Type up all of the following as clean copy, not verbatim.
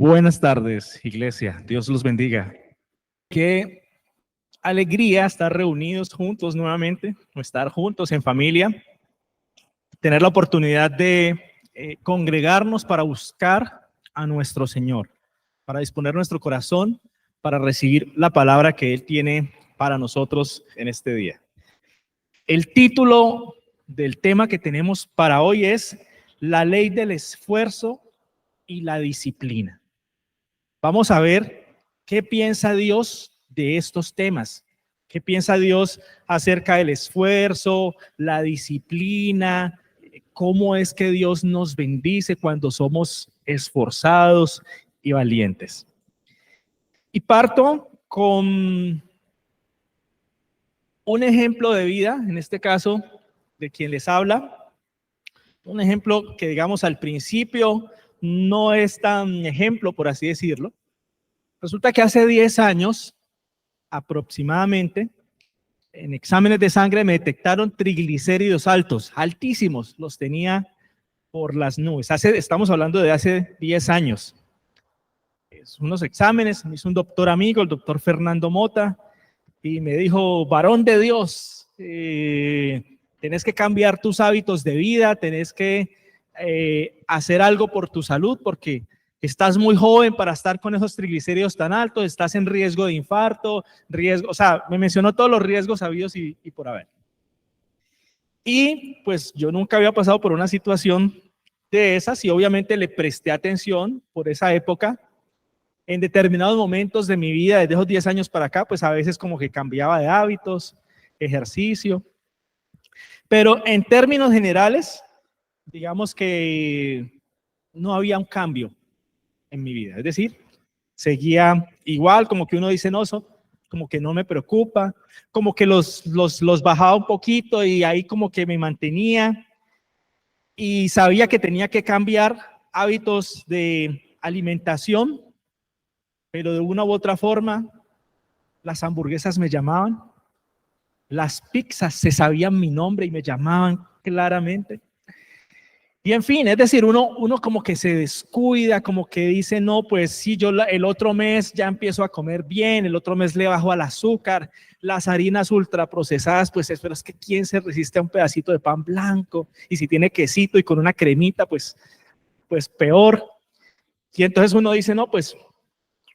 Buenas tardes, iglesia. Dios los bendiga. Qué alegría estar reunidos juntos nuevamente, o estar juntos en familia, tener la oportunidad de congregarnos para buscar a nuestro Señor, para disponer nuestro corazón, para recibir la palabra que Él tiene para nosotros en este día. El título del tema que tenemos para hoy es La ley del esfuerzo y la disciplina. Vamos a ver qué piensa Dios de estos temas. ¿Qué piensa Dios acerca del esfuerzo, la disciplina? ¿Cómo es que Dios nos bendice cuando somos esforzados y valientes? Y parto con un ejemplo de vida, en este caso, de quien les habla. Un ejemplo que, digamos, al principio no es tan ejemplo, por así decirlo. Resulta que hace 10 años, aproximadamente, en exámenes de sangre me detectaron triglicéridos altos, altísimos, los tenía por las nubes. Estamos hablando de hace 10 años. Unos exámenes, me hizo un doctor amigo, el doctor Fernando Mota, y me dijo: varón de Dios, tenés que cambiar tus hábitos de vida, tenés que hacer algo por tu salud, porque estás muy joven para estar con esos triglicéridos tan altos, estás en riesgo de infarto, o sea, me mencionó todos los riesgos habidos y por haber. Y pues yo nunca había pasado por una situación de esas y obviamente le presté atención por esa época. En determinados momentos de mi vida, desde esos 10 años para acá, pues a veces como que cambiaba de hábitos, ejercicio. Pero en términos generales, digamos que no había un cambio en mi vida. Es decir, seguía igual, como que uno dice, no, eso como que no me preocupa, como que los bajaba un poquito y ahí como que me mantenía y sabía que tenía que cambiar hábitos de alimentación, pero de una u otra forma, las hamburguesas me llamaban, las pizzas se sabían mi nombre y me llamaban claramente. Y en fin, es decir, uno como que se descuida, como que dice, no, pues sí, yo el otro mes ya empiezo a comer bien, el otro mes le bajo al azúcar, las harinas ultraprocesadas, pues pero es que ¿quién se resiste a un pedacito de pan blanco? Y si tiene quesito y con una cremita, pues peor. Y entonces uno dice, no, pues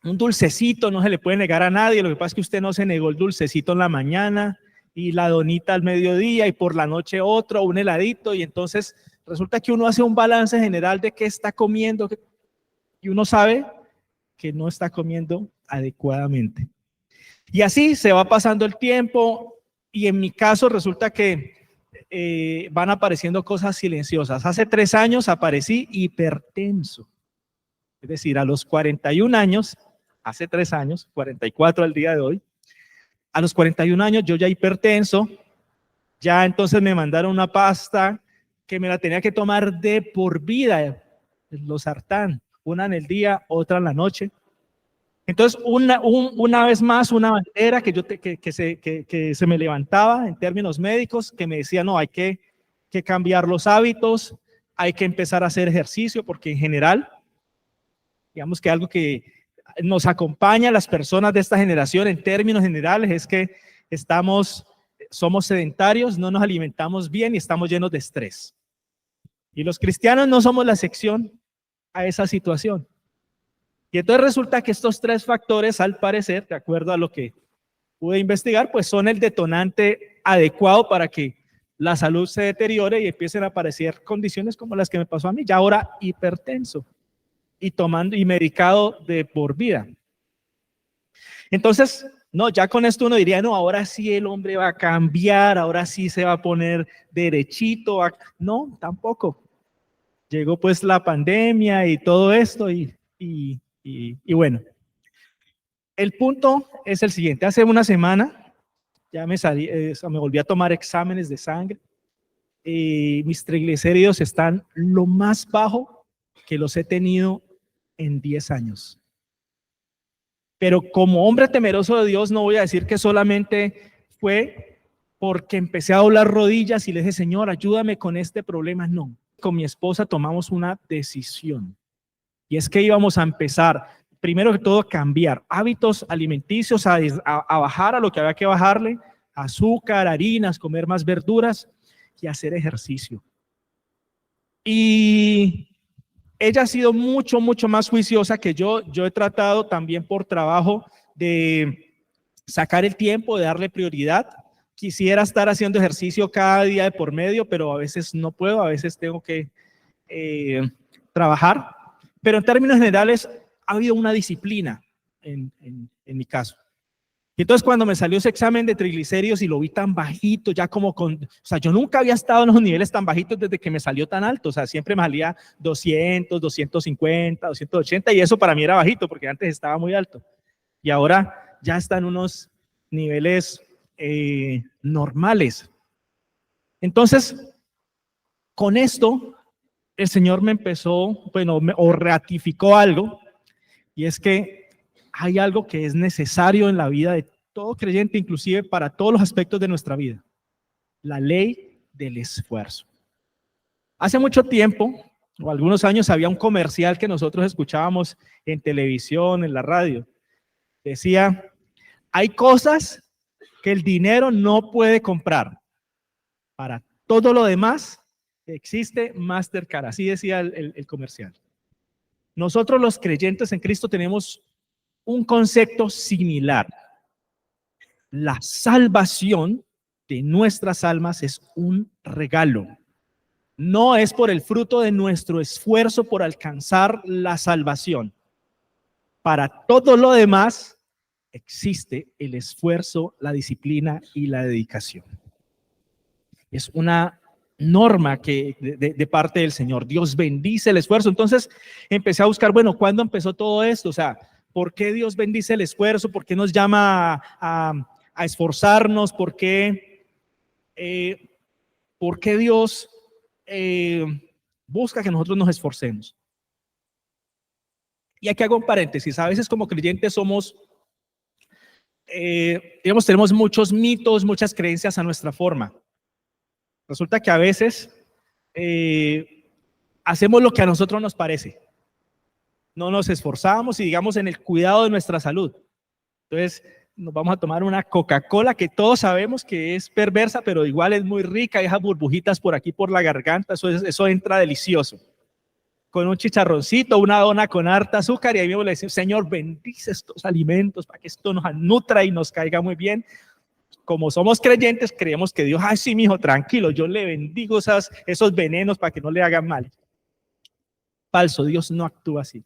un dulcecito no se le puede negar a nadie, lo que pasa es que usted no se negó el dulcecito en la mañana y la donita al mediodía y por la noche otro, un heladito, y entonces resulta que uno hace un balance general de qué está comiendo y uno sabe que no está comiendo adecuadamente. Y así se va pasando el tiempo y en mi caso resulta que van apareciendo cosas silenciosas. Hace 3 años aparecí hipertenso, es decir, a los 41 años, hace 3 años, 44 al día de hoy, a los 41 años yo ya hipertenso, ya entonces me mandaron una pasta que me la tenía que tomar de por vida, losartán, una en el día, otra en la noche. Entonces, una vez más, una bandera que se me levantaba en términos médicos, que me decía, no, hay que cambiar los hábitos, hay que empezar a hacer ejercicio, porque en general, digamos que algo que nos acompaña a las personas de esta generación en términos generales es que somos sedentarios, no nos alimentamos bien y estamos llenos de estrés. Y los cristianos no somos la excepción a esa situación. Y entonces resulta que estos 3 factores, al parecer, de acuerdo a lo que pude investigar, pues son el detonante adecuado para que la salud se deteriore y empiecen a aparecer condiciones como las que me pasó a mí, ya ahora hipertenso y tomando y medicado de por vida. Entonces, no, ya con esto uno diría, no, ahora sí el hombre va a cambiar, ahora sí se va a poner derechito. No, tampoco. Llegó pues la pandemia y todo esto y bueno. El punto es el siguiente. Hace una semana ya me volví a tomar exámenes de sangre y mis triglicéridos están lo más bajo que los he tenido en 10 años. Pero como hombre temeroso de Dios, no voy a decir que solamente fue porque empecé a doblar rodillas y le dije, Señor, ayúdame con este problema. No, con mi esposa tomamos una decisión. Y es que íbamos a empezar, primero que todo, a cambiar hábitos alimenticios, a bajar a lo que había que bajarle, azúcar, harinas, comer más verduras y hacer ejercicio. Y ella ha sido mucho, mucho más juiciosa que yo. Yo he tratado también por trabajo de sacar el tiempo, de darle prioridad. Quisiera estar haciendo ejercicio cada día de por medio, pero a veces no puedo, a veces tengo que trabajar. Pero en términos generales, ha habido una disciplina en mi caso. Y entonces cuando me salió ese examen de triglicéridos y lo vi tan bajito, ya como o sea, yo nunca había estado en los niveles tan bajitos desde que me salió tan alto. O sea, siempre me salía 200, 250, 280 y eso para mí era bajito porque antes estaba muy alto. Y ahora ya están unos niveles normales. Entonces, con esto, el Señor me empezó, bueno, o ratificó algo, y es que hay algo que es necesario en la vida de todo creyente, inclusive para todos los aspectos de nuestra vida: la ley del esfuerzo. Hace mucho tiempo, o algunos años, había un comercial que nosotros escuchábamos en televisión, en la radio. Decía: hay cosas que el dinero no puede comprar. Para todo lo demás existe Mastercard. Así decía el comercial. Nosotros los creyentes en Cristo tenemos un concepto similar. La salvación de nuestras almas es un regalo. No es por el fruto de nuestro esfuerzo por alcanzar la salvación. Para todo lo demás existe el esfuerzo, la disciplina y la dedicación. Es una norma que de parte del Señor. Dios bendice el esfuerzo. Entonces empecé a buscar, bueno, ¿cuándo empezó todo esto? O sea, ¿por qué Dios bendice el esfuerzo? ¿Por qué nos llama a esforzarnos? ¿Por qué Dios busca que nosotros nos esforcemos? Y aquí hago un paréntesis. A veces como creyentes somos, digamos, tenemos muchos mitos, muchas creencias a nuestra forma. Resulta que a veces hacemos lo que a nosotros nos parece. No nos esforzamos y digamos en el cuidado de nuestra salud. Entonces nos vamos a tomar una Coca-Cola que todos sabemos que es perversa, pero igual es muy rica, deja burbujitas por aquí por la garganta, eso entra delicioso. Con un chicharroncito, una dona con harta azúcar, y ahí mismo le decimos: Señor, bendice estos alimentos para que esto nos nutra y nos caiga muy bien. Como somos creyentes, creemos que Dios: ay, sí, mijo, tranquilo, yo le bendigo esos venenos para que no le hagan mal. Falso, Dios no actúa así.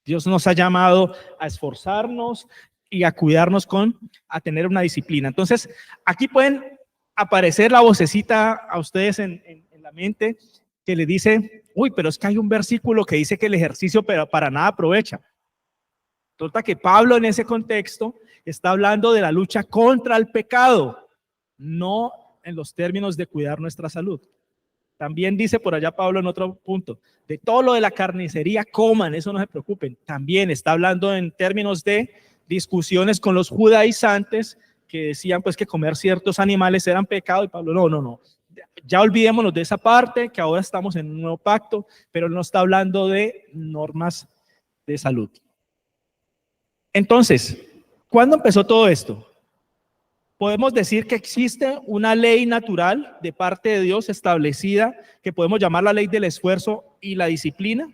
Dios nos ha llamado a esforzarnos y a cuidarnos a tener una disciplina. Entonces, aquí pueden aparecer la vocecita a ustedes en la mente que le dice: uy, pero es que hay un versículo que dice que el ejercicio para nada aprovecha. Resulta que Pablo en ese contexto está hablando de la lucha contra el pecado, no en los términos de cuidar nuestra salud. También dice por allá Pablo en otro punto: de todo lo de la carnicería coman, eso no se preocupen. También está hablando en términos de discusiones con los judaizantes que decían pues que comer ciertos animales eran pecado, y Pablo: no, ya olvidémonos de esa parte, que ahora estamos en un nuevo pacto, pero no está hablando de normas de salud. Entonces, ¿cuándo empezó todo esto? Podemos decir que existe una ley natural de parte de Dios establecida que podemos llamar la ley del esfuerzo y la disciplina.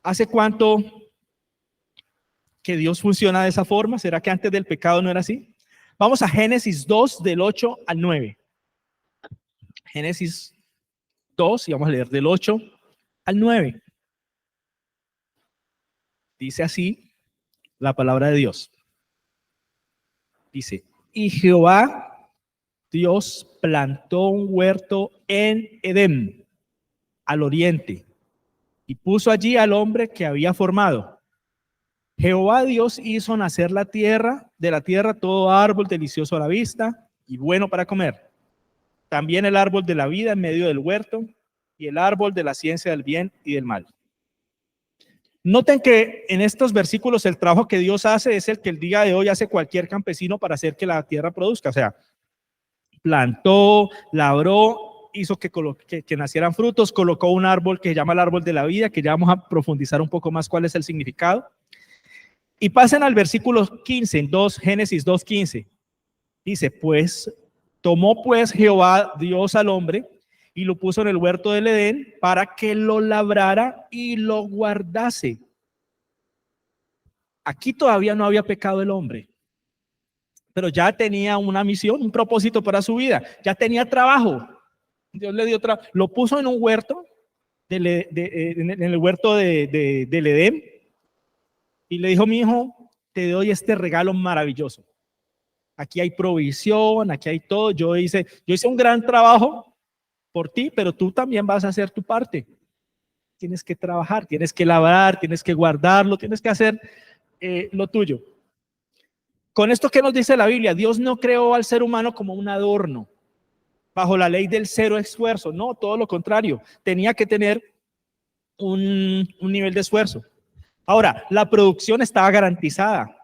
¿Hace cuánto que Dios funciona de esa forma? ¿Será que antes del pecado no era así? Vamos a Génesis 2, del 8 al 9. Génesis 2, y vamos a leer del 8 al 9. Dice así la palabra de Dios. Dice: y Jehová Dios plantó un huerto en Edén, al oriente, y puso allí al hombre que había formado. Jehová Dios hizo nacer de la tierra todo árbol delicioso a la vista y bueno para comer. También el árbol de la vida en medio del huerto y el árbol de la ciencia del bien y del mal. Noten que en estos versículos el trabajo que Dios hace es el que el día de hoy hace cualquier campesino para hacer que la tierra produzca. O sea, plantó, labró hizo que nacieran frutos, colocó un árbol que se llama el árbol de la vida, que ya vamos a profundizar un poco más cuál es el significado. Y pasen al versículo 15, en Génesis 2:15. Dice, tomó pues Jehová Dios al hombre y lo puso en el huerto del Edén para que lo labrara y lo guardase. Aquí todavía no había pecado el hombre, pero ya tenía una misión, un propósito para su vida, ya tenía trabajo. Dios le dio trabajo, lo puso en un huerto, en el huerto del Edén, y le dijo, mi hijo, te doy este regalo maravilloso. Aquí hay provisión, aquí hay todo. Yo hice un gran trabajo por ti, pero tú también vas a hacer tu parte. Tienes que trabajar, tienes que labrar, tienes que guardarlo, tienes que hacer lo tuyo. Con esto, ¿qué nos dice la Biblia? Dios no creó al ser humano como un adorno, bajo la ley del cero esfuerzo. No, todo lo contrario. Tenía que tener un nivel de esfuerzo. Ahora, la producción estaba garantizada.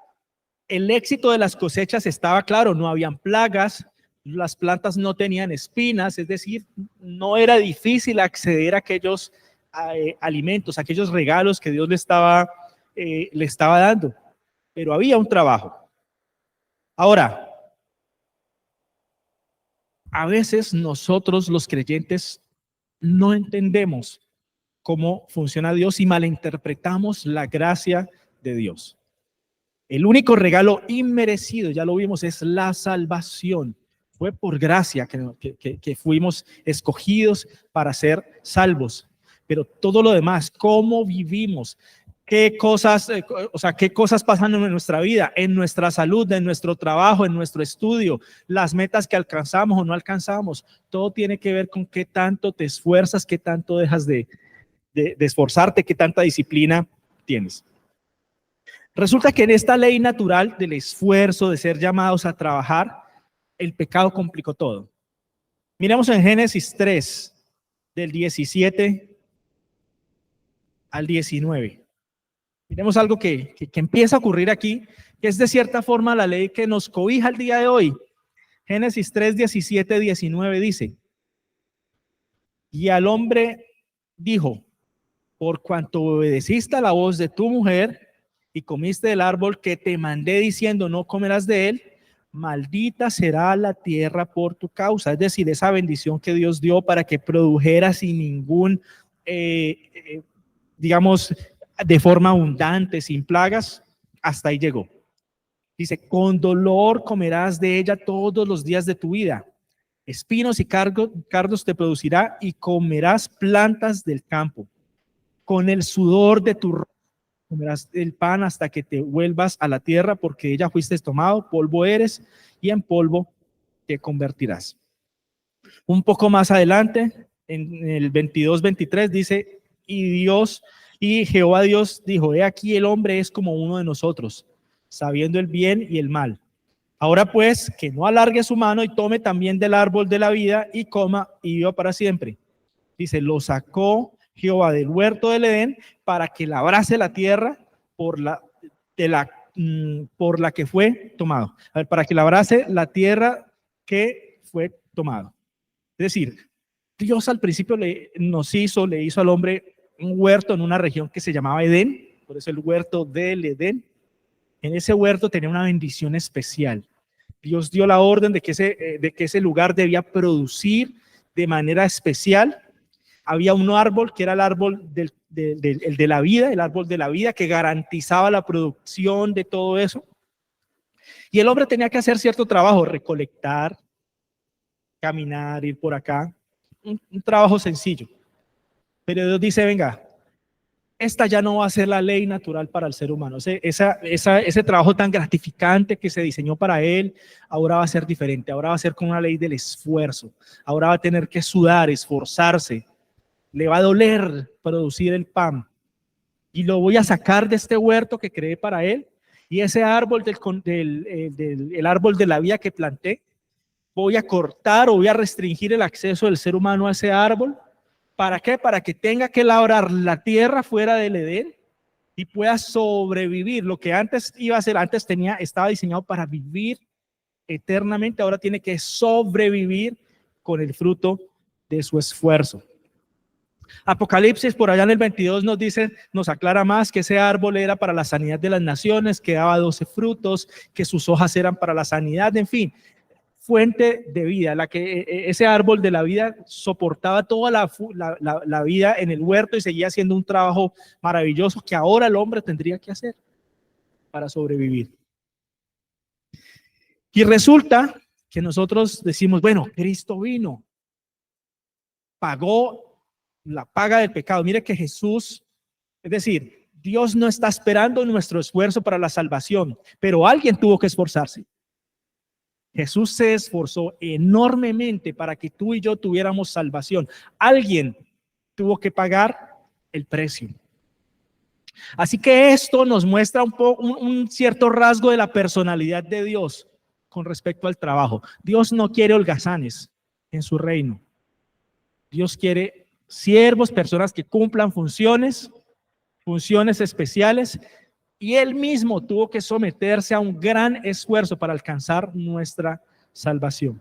El éxito de las cosechas estaba claro, no habían plagas, las plantas no tenían espinas, es decir, no era difícil acceder a aquellos alimentos, a aquellos regalos que Dios le estaba dando, pero había un trabajo. Ahora, a veces nosotros los creyentes no entendemos cómo funciona Dios y malinterpretamos la gracia de Dios. El único regalo inmerecido, ya lo vimos, es la salvación. Fue por gracia que fuimos escogidos para ser salvos. Pero todo lo demás, cómo vivimos, qué cosas pasan en nuestra vida, en nuestra salud, en nuestro trabajo, en nuestro estudio, las metas que alcanzamos o no alcanzamos, todo tiene que ver con qué tanto te esfuerzas, qué tanto dejas de esforzarte, qué tanta disciplina tienes. Resulta que en esta ley natural del esfuerzo, de ser llamados a trabajar, el pecado complicó todo. Miramos en Génesis 3, del 17 al 19. Miremos algo que empieza a ocurrir aquí, que es de cierta forma la ley que nos cobija el día de hoy. Génesis 3, 17, 19 dice, y al hombre dijo, por cuanto obedeciste a la voz de tu mujer, y comiste del árbol que te mandé diciendo no comerás de él, maldita será la tierra por tu causa. Es decir, esa bendición que Dios dio para que produjera sin ningún, digamos, de forma abundante, sin plagas, hasta ahí llegó. Dice, con comerás de ella todos los días de tu vida. Espinos y cardos te producirá y comerás plantas del campo. Con el sudor de tu rostro comerás el pan hasta que te vuelvas a la tierra, porque ella fuiste tomado, polvo eres, y en polvo te convertirás. Un poco más adelante, en el 22-23, dice, y Jehová Dios dijo, he aquí el hombre es como uno de nosotros, sabiendo el bien y el mal. Ahora pues, que no alargue su mano y tome también del árbol de la vida y coma y viva para siempre. Dice, lo sacó Jehová del huerto del Edén para que labrase la tierra por la que fue tomado. A ver, para que labrase la tierra que fue tomado. Es decir, Dios al principio le hizo al hombre un huerto en una región que se llamaba Edén, por eso el huerto del Edén. En ese huerto tenía una bendición especial. Dios dio la orden de que ese lugar debía producir de manera especial. Había un árbol que era el árbol el de la vida, el árbol de la vida que garantizaba la producción de todo eso. Y el hombre tenía que hacer cierto trabajo, recolectar, caminar, ir por acá, un trabajo sencillo. Pero Dios dice, venga, esta ya no va a ser la ley natural para el ser humano. Ese trabajo tan gratificante que se diseñó para él, ahora va a ser diferente. Ahora va a ser con una ley del esfuerzo. Ahora va a tener que sudar, esforzarse. Le va a doler producir el pan. Y lo voy a sacar de este huerto que creé para él. Y ese árbol el árbol de la vida que planté, voy a cortar o voy a restringir el acceso del ser humano a ese árbol. ¿Para qué? Para que tenga que labrar la tierra fuera del Edén y pueda sobrevivir. Lo que antes iba a ser, estaba diseñado para vivir eternamente, ahora tiene que sobrevivir con el fruto de su esfuerzo. Apocalipsis por allá en el 22 nos dice, nos aclara más que ese árbol era para la sanidad de las naciones, que daba 12 frutos, que sus hojas eran para la sanidad, en fin, fuente de vida, la que ese árbol de la vida soportaba toda la vida en el huerto y seguía haciendo un trabajo maravilloso que ahora el hombre tendría que hacer para sobrevivir. Y resulta que nosotros decimos, bueno, Cristo vino, pagó la paga del pecado. Mire que Jesús, es decir, Dios no está esperando nuestro esfuerzo para la salvación, pero alguien tuvo que esforzarse. Jesús se esforzó enormemente para que tú y yo tuviéramos salvación. Alguien tuvo que pagar el precio. Así que esto nos muestra un cierto rasgo de la personalidad de Dios con respecto al trabajo. Dios no quiere holgazanes en su reino. Dios quiere siervos, personas que cumplan funciones especiales, y él mismo tuvo que someterse a un gran esfuerzo para alcanzar nuestra salvación.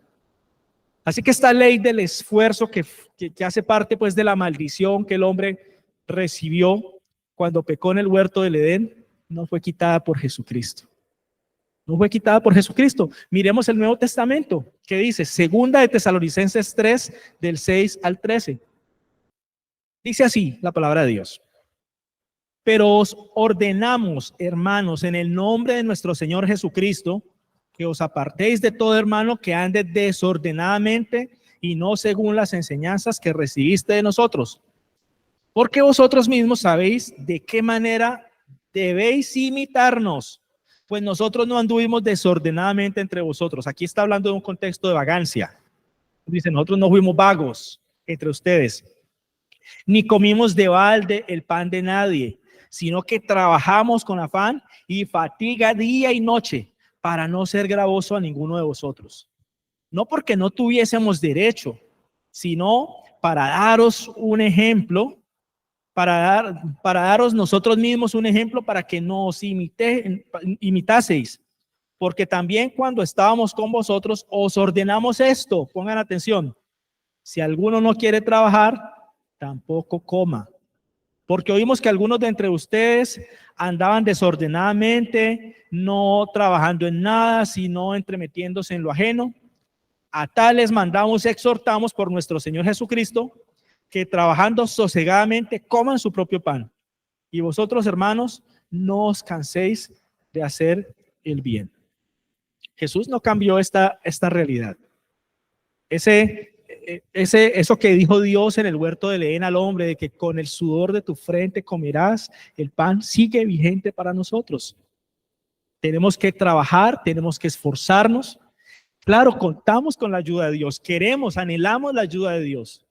Así que esta ley del esfuerzo que hace parte pues de la maldición que el hombre recibió cuando pecó en el huerto del Edén, no fue quitada por Jesucristo. No fue quitada por Jesucristo. Miremos el Nuevo Testamento, que dice, segunda de Tesalonicenses 3, del 6 al 13. Dice así la palabra de Dios. Pero os ordenamos, hermanos, en el nombre de nuestro Señor Jesucristo, que os apartéis de todo hermano que ande desordenadamente y no según las enseñanzas que recibiste de nosotros. Porque vosotros mismos sabéis de qué manera debéis imitarnos, pues nosotros no anduvimos desordenadamente entre vosotros. Aquí está hablando de un contexto de vagancia. Dice, nosotros no fuimos vagos entre ustedes, ni comimos de balde el pan de nadie, sino que trabajamos con afán y fatiga día y noche para no ser gravoso a ninguno de vosotros. No porque no tuviésemos derecho, sino para daros un ejemplo, para daros nosotros mismos un ejemplo para que nos imitaseis. Porque también cuando estábamos con vosotros os ordenamos esto, pongan atención, si alguno no quiere trabajar, tampoco coma. Porque oímos que algunos de entre ustedes andaban desordenadamente, no trabajando en nada, sino entremetiéndose en lo ajeno. A tales mandamos, exhortamos por nuestro Señor Jesucristo, que trabajando sosegadamente coman su propio pan. Y vosotros, hermanos, no os canséis de hacer el bien. Jesús no cambió esta realidad. Eso que dijo Dios en el huerto del Edén al hombre, de que con el sudor de tu frente comerás el pan, sigue vigente para nosotros. Tenemos que trabajar, tenemos que esforzarnos. Claro, contamos con la ayuda de Dios, queremos, anhelamos la ayuda de Dios,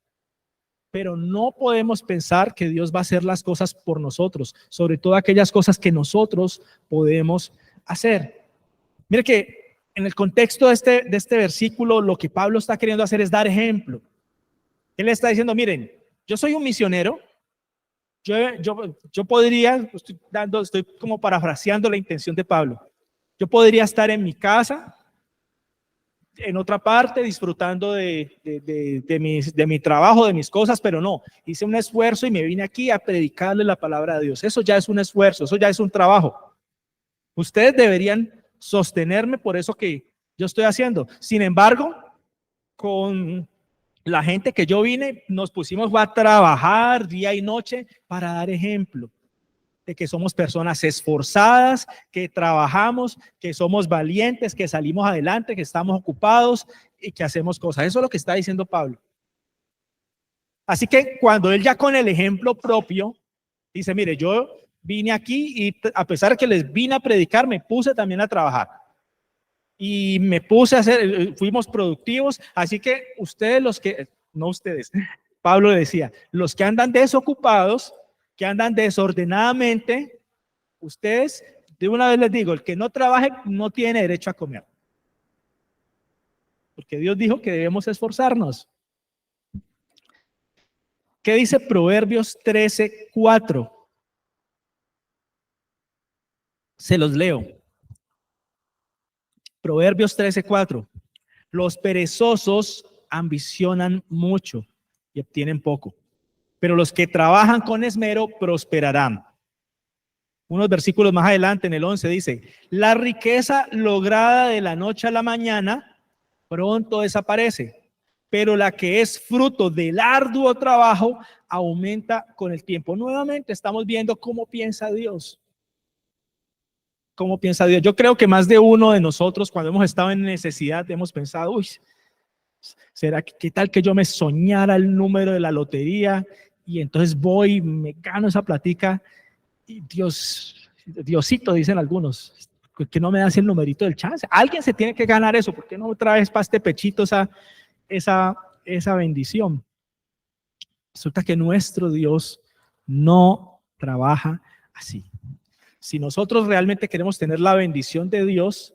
pero no podemos pensar que Dios va a hacer las cosas por nosotros, sobre todo aquellas cosas que nosotros podemos hacer. Mire que en el contexto de este versículo, lo que Pablo está queriendo hacer es dar ejemplo. Él está diciendo, miren, yo soy un misionero, yo podría, estoy como parafraseando la intención de Pablo, yo podría estar en mi casa, en otra parte, disfrutando de mi trabajo, de mis cosas, pero no, hice un esfuerzo y me vine aquí a predicarle la palabra de Dios. Eso ya es un esfuerzo, eso ya es un trabajo. Ustedes deberían sostenerme por eso que yo estoy haciendo. Sin embargo, con la gente que yo vine, nos pusimos a trabajar día y noche para dar ejemplo de que somos personas esforzadas, que trabajamos, que somos valientes, que salimos adelante, que estamos ocupados y que hacemos cosas. Eso es lo que está diciendo Pablo. Así que cuando él ya con el ejemplo propio dice, mire, yo vine aquí y a pesar de que les vine a predicar, me puse también a trabajar. Y me puse a hacer, fuimos productivos, así que ustedes no ustedes, Pablo decía, los que andan desocupados, que andan desordenadamente, ustedes, de una vez les digo, el que no trabaje no tiene derecho a comer. Porque Dios dijo que debemos esforzarnos. ¿Qué dice Proverbios 13:4? Se los leo. Proverbios 13:4. Los perezosos ambicionan mucho y obtienen poco. Pero los que trabajan con esmero prosperarán. Unos versículos más adelante, en el 11, dice: la riqueza lograda de la noche a la mañana pronto desaparece, pero la que es fruto del arduo trabajo aumenta con el tiempo. Nuevamente estamos viendo cómo piensa Dios. ¿Cómo piensa Dios? Yo creo que más de uno de nosotros, cuando hemos estado en necesidad, hemos pensado: uy, ¿será que qué tal que yo me soñara el número de la lotería y entonces voy, me gano esa platica y Diosito, dicen algunos, que no me das el numerito del chance? Alguien se tiene que ganar eso. ¿Por qué no traes para este pechito esa bendición? Resulta que nuestro Dios no trabaja así. Si nosotros realmente queremos tener la bendición de Dios,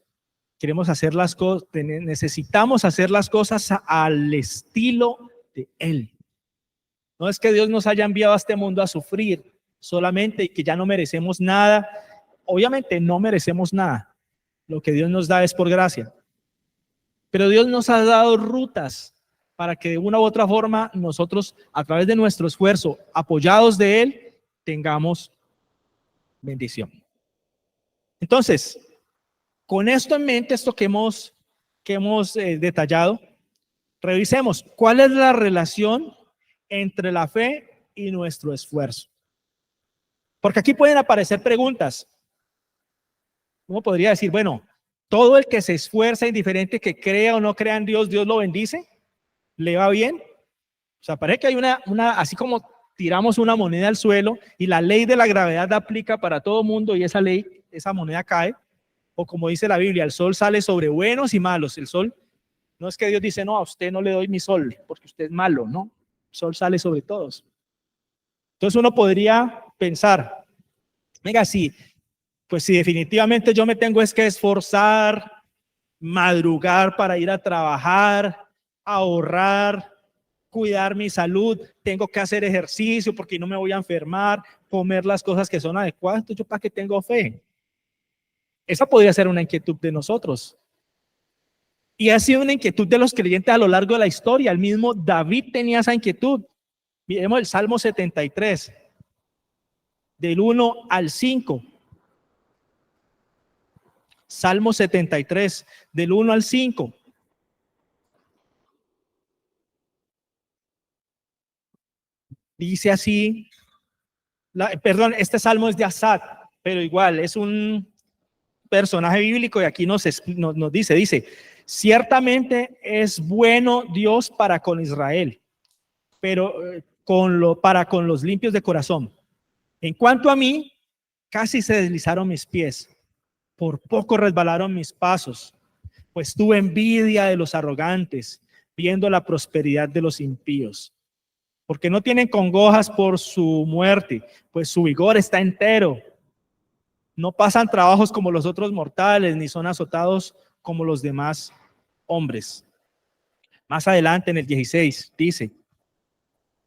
queremos hacer las cosas, necesitamos hacer las cosas al estilo de Él. No es que Dios nos haya enviado a este mundo a sufrir solamente y que ya no merecemos nada. Obviamente no merecemos nada. Lo que Dios nos da es por gracia. Pero Dios nos ha dado rutas para que de una u otra forma nosotros, a través de nuestro esfuerzo, apoyados de Él, tengamos bendición. Entonces, con esto en mente, esto que hemos detallado, revisemos cuál es la relación entre la fe y nuestro esfuerzo. Porque aquí pueden aparecer preguntas. Uno podría decir: bueno, todo el que se esfuerza, indiferente que crea o no crea en Dios, ¿Dios lo bendice? ¿Le va bien? O sea, parece que hay así como tiramos una moneda al suelo y la ley de la gravedad aplica para todo mundo y esa moneda cae. O como dice la Biblia, el sol sale sobre buenos y malos. El sol, no es que Dios dice: no, a usted no le doy mi sol porque usted es malo, no. El sol sale sobre todos. Entonces uno podría pensar: venga, sí, pues si definitivamente yo me tengo es que esforzar, madrugar para ir a trabajar, ahorrar, cuidar mi salud, tengo que hacer ejercicio porque no me voy a enfermar, comer las cosas que son adecuadas, entonces ¿yo para qué tengo fe? Esa podría ser una inquietud de nosotros. Y ha sido una inquietud de los creyentes a lo largo de la historia. El mismo David tenía esa inquietud. Miremos el Salmo 73, del 1 al 5. Salmo 73, del 1 al 5. Dice así, perdón, este salmo es de Asaf, pero igual es un personaje bíblico y aquí nos dice: ciertamente es bueno Dios para con Israel, pero para con los limpios de corazón. En cuanto a mí, casi se deslizaron mis pies, por poco resbalaron mis pasos, pues tuve envidia de los arrogantes, viendo la prosperidad de los impíos, porque no tienen congojas por su muerte, pues su vigor está entero. No pasan trabajos como los otros mortales, ni son azotados como los demás hombres. Más adelante en el 16 dice: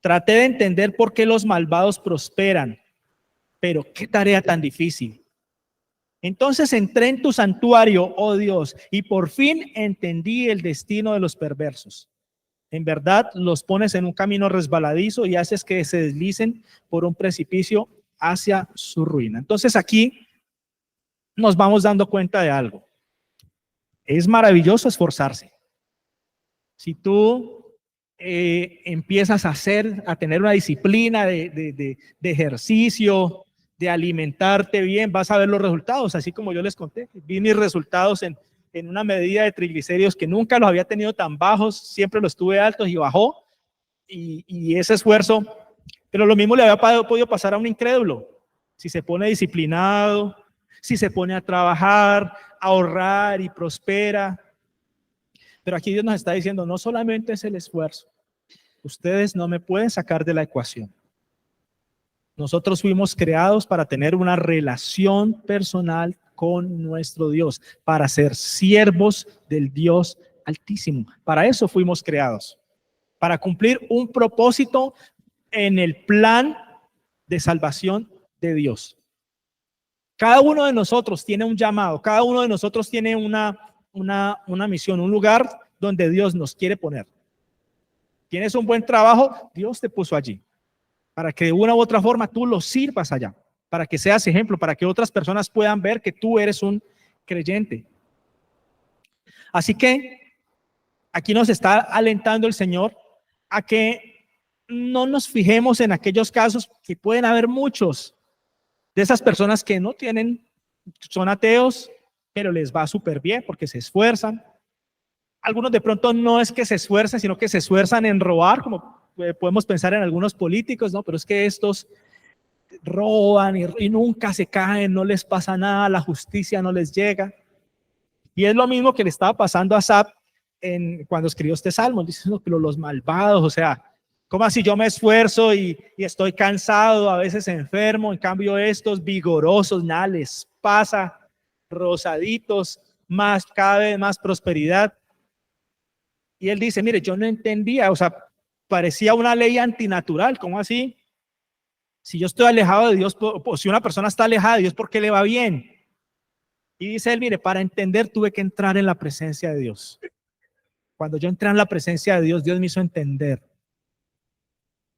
traté de entender por qué los malvados prosperan, pero qué tarea tan difícil. Entonces entré en tu santuario, oh Dios, y por fin entendí el destino de los perversos. En verdad los pones en un camino resbaladizo y haces que se deslicen por un precipicio hacia su ruina. Entonces aquí nos vamos dando cuenta de algo. Es maravilloso esforzarse. Si tú empiezas a tener una disciplina de ejercicio, de alimentarte bien, vas a ver los resultados, así como yo les conté. Vi mis resultados en una medida de triglicéridos que nunca los había tenido tan bajos, siempre los tuve altos y bajó, y ese esfuerzo, pero lo mismo le había podido pasar a un incrédulo. Si se pone disciplinado, si se pone a trabajar, a ahorrar y prospera. Pero aquí Dios nos está diciendo: no solamente es el esfuerzo, ustedes no me pueden sacar de la ecuación. Nosotros fuimos creados para tener una relación personal con nuestro Dios, para ser siervos del Dios Altísimo. Para eso fuimos creados, para cumplir un propósito en el plan de salvación de Dios. Cada uno de nosotros tiene un llamado, cada uno de nosotros tiene una misión, un lugar donde Dios nos quiere poner. tienes un buen trabajo, Dios te puso allí para que de una u otra forma tú lo sirvas allá, para que seas ejemplo, para que otras personas puedan ver que tú eres un creyente. Así que aquí nos está alentando el Señor a que no nos fijemos en aquellos casos que pueden haber muchos de esas personas que no tienen, son ateos, pero les va súper bien porque se esfuerzan. Algunos de pronto no es que se esfuercen, sino que se esfuerzan en robar, como podemos pensar en algunos políticos, ¿no? Pero es que estos roban y nunca se caen, no les pasa nada, la justicia no les llega. Y es lo mismo que le estaba pasando a Asaf cuando escribió este salmo, diciendo que los malvados, o sea, ¿cómo así yo me esfuerzo y estoy cansado, a veces enfermo? En cambio estos vigorosos, nada les pasa, rosaditos, más, cada vez más prosperidad. Y él dice, mire, yo no entendía, o sea, parecía una ley antinatural, ¿cómo así? Si yo estoy alejado de Dios, o si una persona está alejada de Dios, ¿por qué le va bien? Y dice él, mire, para entender tuve que entrar en la presencia de Dios. Cuando yo entré en la presencia de Dios, Dios me hizo entender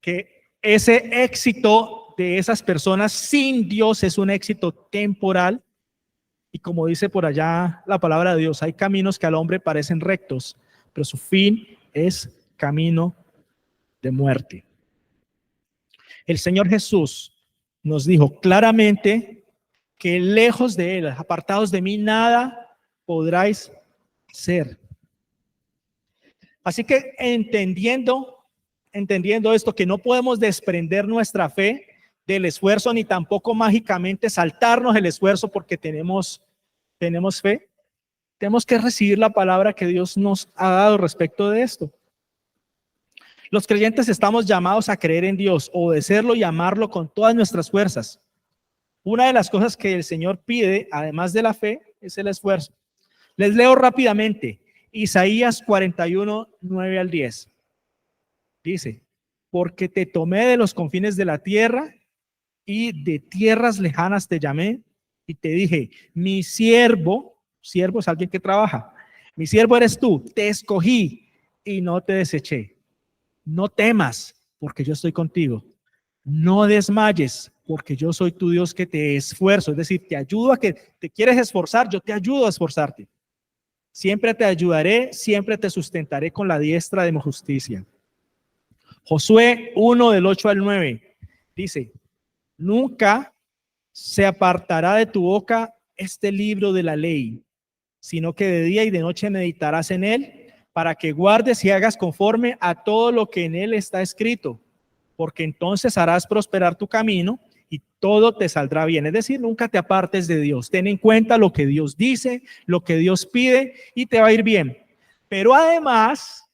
que ese éxito de esas personas sin Dios es un éxito temporal. Y como dice por allá la palabra de Dios, hay caminos que al hombre parecen rectos, pero su fin es camino de muerte. El Señor Jesús nos dijo claramente que lejos de Él, apartados de mí, nada podráis ser. Así que entendiendo esto, que no podemos desprender nuestra fe del esfuerzo, ni tampoco mágicamente saltarnos el esfuerzo porque tenemos fe, tenemos que recibir la palabra que Dios nos ha dado respecto de esto. Los creyentes estamos llamados a creer en Dios, obedecerlo y amarlo con todas nuestras fuerzas. Una de las cosas que el Señor pide, además de la fe, es el esfuerzo. Les leo rápidamente. Isaías 41, 9 al 10. Dice, porque te tomé de los confines de la tierra y de tierras lejanas te llamé y te dije, mi siervo es alguien que trabaja, mi siervo eres tú, te escogí y no te deseché. No temas, porque yo estoy contigo. No desmayes, porque yo soy tu Dios que te esfuerzo. Es decir, te ayudo a que te quieres esforzar, yo te ayudo a esforzarte. Siempre te ayudaré, siempre te sustentaré con la diestra de mi justicia. Josué 1 del 8 al 9 dice, nunca se apartará de tu boca este libro de la ley, sino que de día y de noche meditarás en él, para que guardes y hagas conforme a todo lo que en él está escrito, porque entonces harás prosperar tu camino y todo te saldrá bien. Es decir, nunca te apartes de Dios. Ten en cuenta lo que Dios dice, lo que Dios pide y te va a ir bien. Pero además,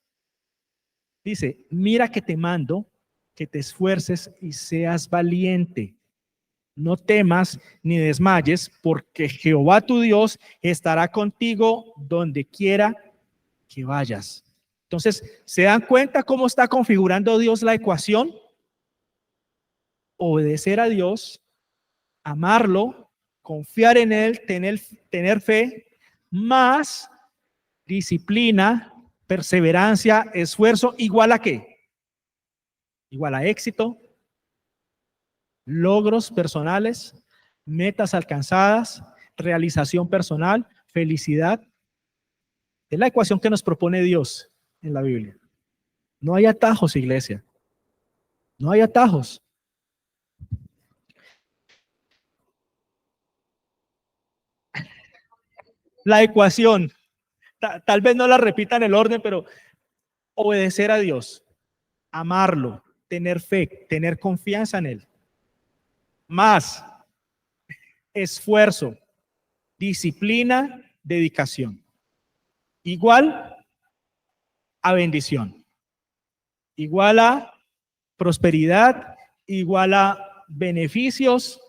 dice, mira que te mando que te esfuerces y seas valiente. No temas ni desmayes, porque Jehová tu Dios estará contigo donde quiera que vayas. Entonces, ¿se dan cuenta cómo está configurando Dios la ecuación? Obedecer a Dios, amarlo, confiar en Él, tener fe, más disciplina, perseverancia, esfuerzo, ¿igual a qué? Igual a éxito, logros personales, metas alcanzadas, realización personal, felicidad. Es la ecuación que nos propone Dios en la Biblia. No hay atajos, iglesia. No hay atajos. La ecuación, tal vez no la repita en el orden, pero obedecer a Dios, amarlo, tener fe, tener confianza en Él. Más esfuerzo, disciplina, dedicación. Igual a bendición. Igual a prosperidad, igual a beneficios,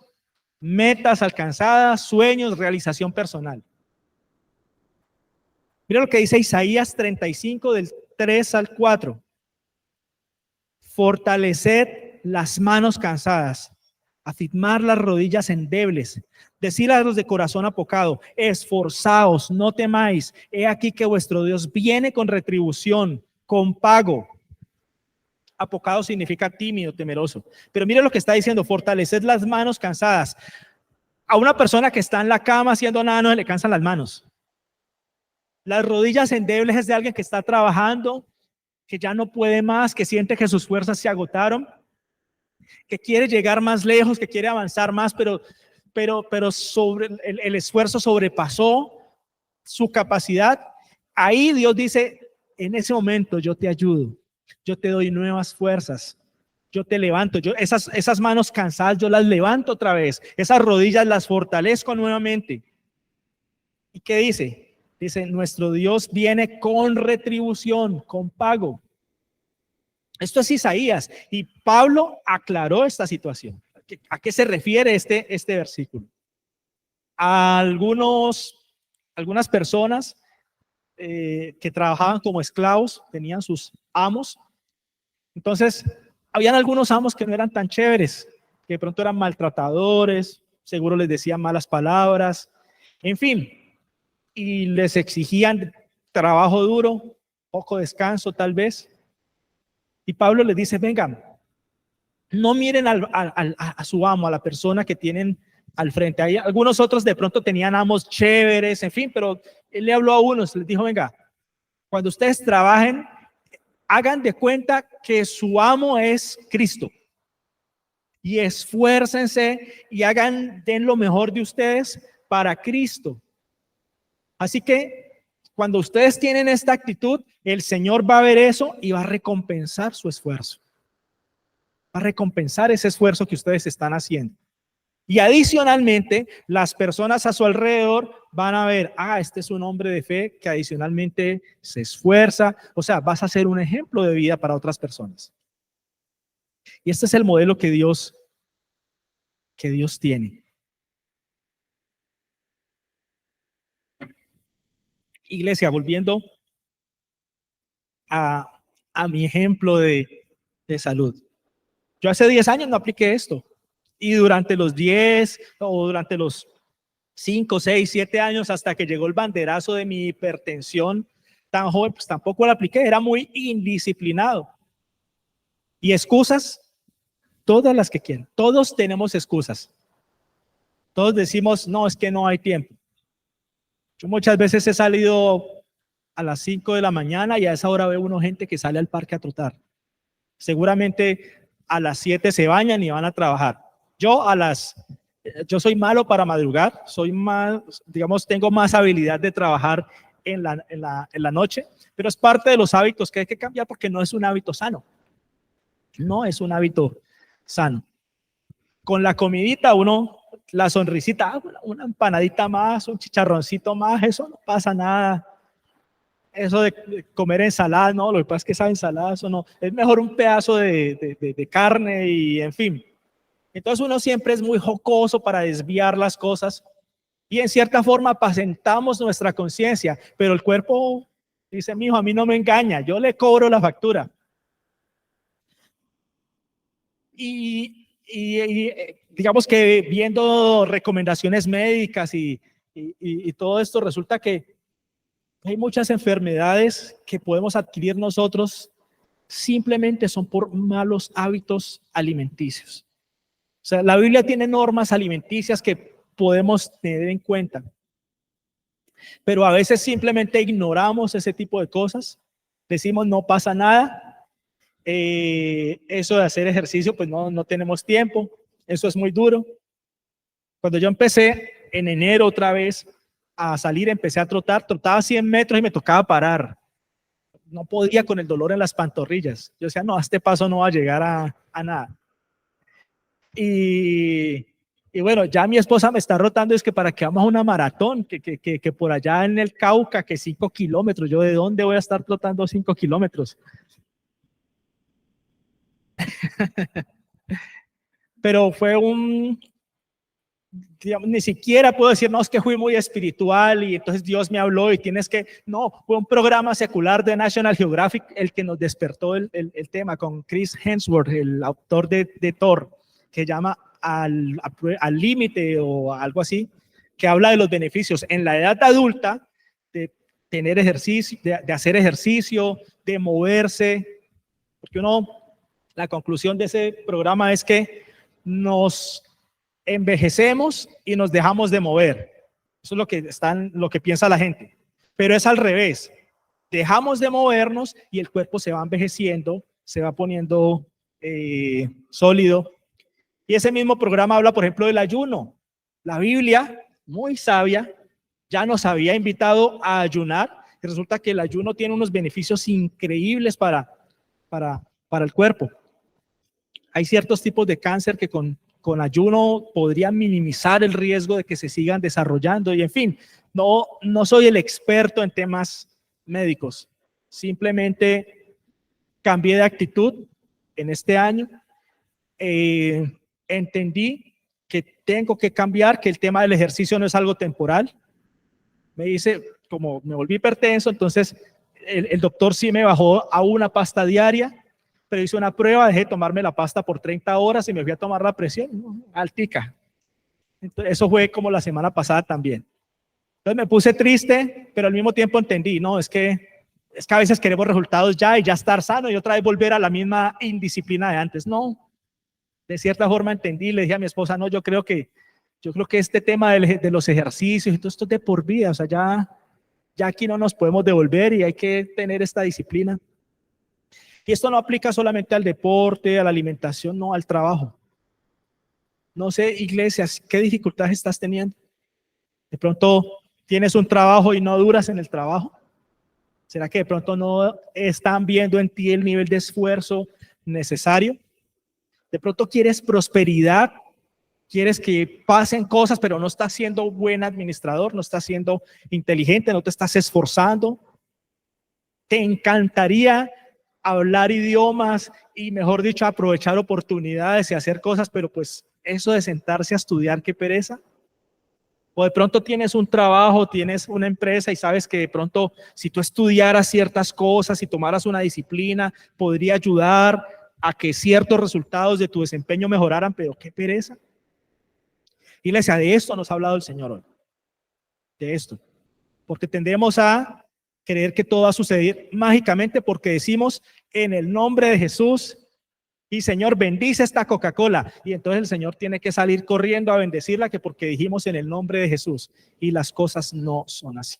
metas alcanzadas, sueños, realización personal. Mira lo que dice Isaías 35 del 3 al 4. Fortaleced las manos cansadas, afirmar las rodillas endebles, decir a los de corazón apocado, esforzaos, no temáis, he aquí que vuestro Dios viene con retribución, con pago. apocado significa tímido, temeroso. Pero mire lo que está diciendo, fortaleced las manos cansadas. A una persona que está en la cama haciendo nada no se le cansan las manos. Las rodillas endebles es de alguien que está trabajando, que ya no puede más, que siente que sus fuerzas se agotaron, que quiere llegar más lejos, que quiere avanzar más, pero sobre el esfuerzo sobrepasó su capacidad. Ahí Dios dice, en ese momento yo te ayudo, yo te doy nuevas fuerzas, yo te levanto, esas manos cansadas yo las levanto otra vez, esas rodillas las fortalezco nuevamente. ¿Y qué dice? Dice, nuestro Dios viene con retribución, con pago. Esto es Isaías y Pablo aclaró esta situación. ¿A qué se refiere este versículo? A algunas personas que trabajaban como esclavos, tenían sus amos. Entonces, habían algunos amos que no eran tan chéveres, que de pronto eran maltratadores, seguro les decían malas palabras, en fin, y les exigían trabajo duro, poco descanso tal vez. Y Pablo les dice, vengan, no miren a su amo, a la persona que tienen al frente. Hay algunos otros de pronto tenían amos chéveres, en fin, pero él le habló a unos, les dijo, venga, cuando ustedes trabajen, hagan de cuenta que su amo es Cristo y esfuércense y den lo mejor de ustedes para Cristo. Así que cuando ustedes tienen esta actitud, el Señor va a ver eso y va a recompensar su esfuerzo. Va a recompensar ese esfuerzo que ustedes están haciendo. Y adicionalmente, las personas a su alrededor van a ver, este es un hombre de fe que adicionalmente se esfuerza. O sea, vas a ser un ejemplo de vida para otras personas. Y este es el modelo que Dios tiene. Iglesia, volviendo a mi ejemplo de salud. Yo hace 10 años no apliqué esto. Y durante los 10 o durante los 5, 6, 7 años hasta que llegó el banderazo de mi hipertensión tan joven, pues tampoco lo apliqué, era muy indisciplinado. Y excusas, todas las que quieran, todos tenemos excusas. Todos decimos, no, es que no hay tiempo. Yo muchas veces he salido a las 5 de la mañana y a esa hora veo gente que sale al parque a trotar. Seguramente a las 7 se bañan y van a trabajar. Yo soy malo para madrugar, soy más, digamos, tengo más habilidad de trabajar en la noche, pero es parte de los hábitos que hay que cambiar porque no es un hábito sano. No es un hábito sano. Con la comidita la sonrisita, una empanadita más, un chicharroncito más, eso no pasa nada. Eso de comer ensalada, no, lo que pasa es que esa ensalada, eso no, es mejor un pedazo de carne y en fin. Entonces uno siempre es muy jocoso para desviar las cosas y en cierta forma apacentamos nuestra conciencia, pero el cuerpo dice, mijo, a mí no me engaña, yo le cobro la factura. Y digamos que viendo recomendaciones médicas y todo esto, resulta que hay muchas enfermedades que podemos adquirir nosotros simplemente son por malos hábitos alimenticios. O sea, la Biblia tiene normas alimenticias que podemos tener en cuenta, pero a veces simplemente ignoramos ese tipo de cosas, decimos no pasa nada, eso de hacer ejercicio pues no tenemos tiempo, eso es muy duro. Cuando yo empecé en enero otra vez a salir, empecé a trotar, trotaba 100 metros y me tocaba parar. No podía con el dolor en las pantorrillas. Yo decía, no, a este paso no va a llegar a nada. Y bueno, ya mi esposa me está rotando, es que para que vamos a una maratón, que por allá en el Cauca, que 5 kilómetros, yo de dónde voy a estar trotando 5 kilómetros. Pero fue digamos, ni siquiera puedo decir, no, es que fui muy espiritual y entonces Dios me habló y tienes que, no, fue un programa secular de National Geographic el que nos despertó el tema con Chris Hemsworth, el autor de Thor, que llama al límite o algo así, que habla de los beneficios en la edad adulta de tener ejercicio, de hacer ejercicio, de moverse, porque uno La conclusión de ese programa es que nos envejecemos y nos dejamos de mover. Eso es lo que piensa la gente. Pero es al revés. Dejamos de movernos y el cuerpo se va envejeciendo, se va poniendo sólido. Y ese mismo programa habla, por ejemplo, del ayuno. La Biblia, muy sabia, ya nos había invitado a ayunar. Y resulta que el ayuno tiene unos beneficios increíbles para el cuerpo. Hay ciertos tipos de cáncer que con ayuno podrían minimizar el riesgo de que se sigan desarrollando. Y en fin, no soy el experto en temas médicos. Simplemente cambié de actitud en este año. Entendí que tengo que cambiar, que el tema del ejercicio no es algo temporal. Me dice, como me volví hipertenso, entonces el doctor sí me bajó a una pasta diaria, pero hice una prueba, dejé de tomarme la pasta por 30 horas y me fui a tomar la presión, altica. Entonces, eso fue como la semana pasada también. Entonces me puse triste, pero al mismo tiempo entendí, no, es que a veces queremos resultados ya y ya estar sano y otra vez volver a la misma indisciplina de antes. No, de cierta forma entendí, le dije a mi esposa, no, yo creo que este tema de los ejercicios y todo esto es de por vida, o sea, ya aquí no nos podemos devolver y hay que tener esta disciplina. Y esto no aplica solamente al deporte, a la alimentación, no, al trabajo. No sé, iglesias, ¿qué dificultades estás teniendo? De pronto tienes un trabajo y no duras en el trabajo. ¿Será que de pronto no están viendo en ti el nivel de esfuerzo necesario? De pronto quieres prosperidad, quieres que pasen cosas, pero no estás siendo buen administrador, no estás siendo inteligente, no te estás esforzando. Te encantaría hablar idiomas y, mejor dicho, aprovechar oportunidades y hacer cosas, pero pues eso de sentarse a estudiar, qué pereza. O de pronto tienes un trabajo, tienes una empresa y sabes que de pronto si tú estudiaras ciertas cosas y tomaras una disciplina, podría ayudar a que ciertos resultados de tu desempeño mejoraran, pero qué pereza. Iglesia, de esto nos ha hablado el Señor hoy. De esto. Porque tendemos a creer que todo va a suceder mágicamente porque decimos en el nombre de Jesús y Señor bendice esta Coca-Cola y entonces el Señor tiene que salir corriendo a bendecirla que porque dijimos en el nombre de Jesús y las cosas no son así.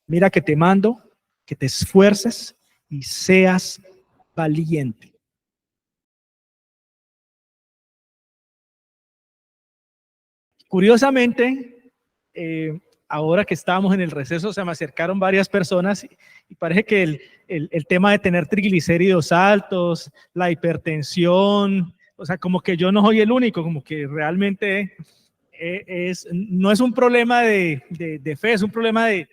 Mira que te mando que te esfuerces y seas valiente. Curiosamente, ahora que estábamos en el receso, se me acercaron varias personas y parece que el tema de tener triglicéridos altos, la hipertensión, o sea, como que yo no soy el único, como que realmente no es un problema de fe, es un problema de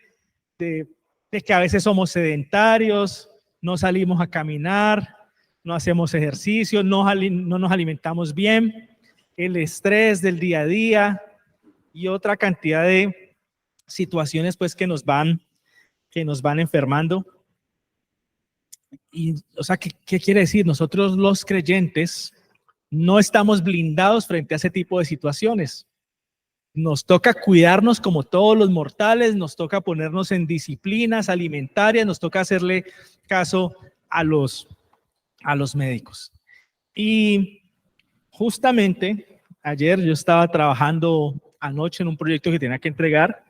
que a veces somos sedentarios, no salimos a caminar, no hacemos ejercicio, no nos alimentamos bien, el estrés del día a día y otra cantidad de situaciones pues que nos van enfermando. Y, o sea, ¿qué quiere decir? Nosotros los creyentes no estamos blindados frente a ese tipo de situaciones. Nos toca cuidarnos como todos los mortales, nos toca ponernos en disciplinas alimentarias, nos toca hacerle caso a los médicos. Y justamente ayer yo estaba trabajando anoche en un proyecto que tenía que entregar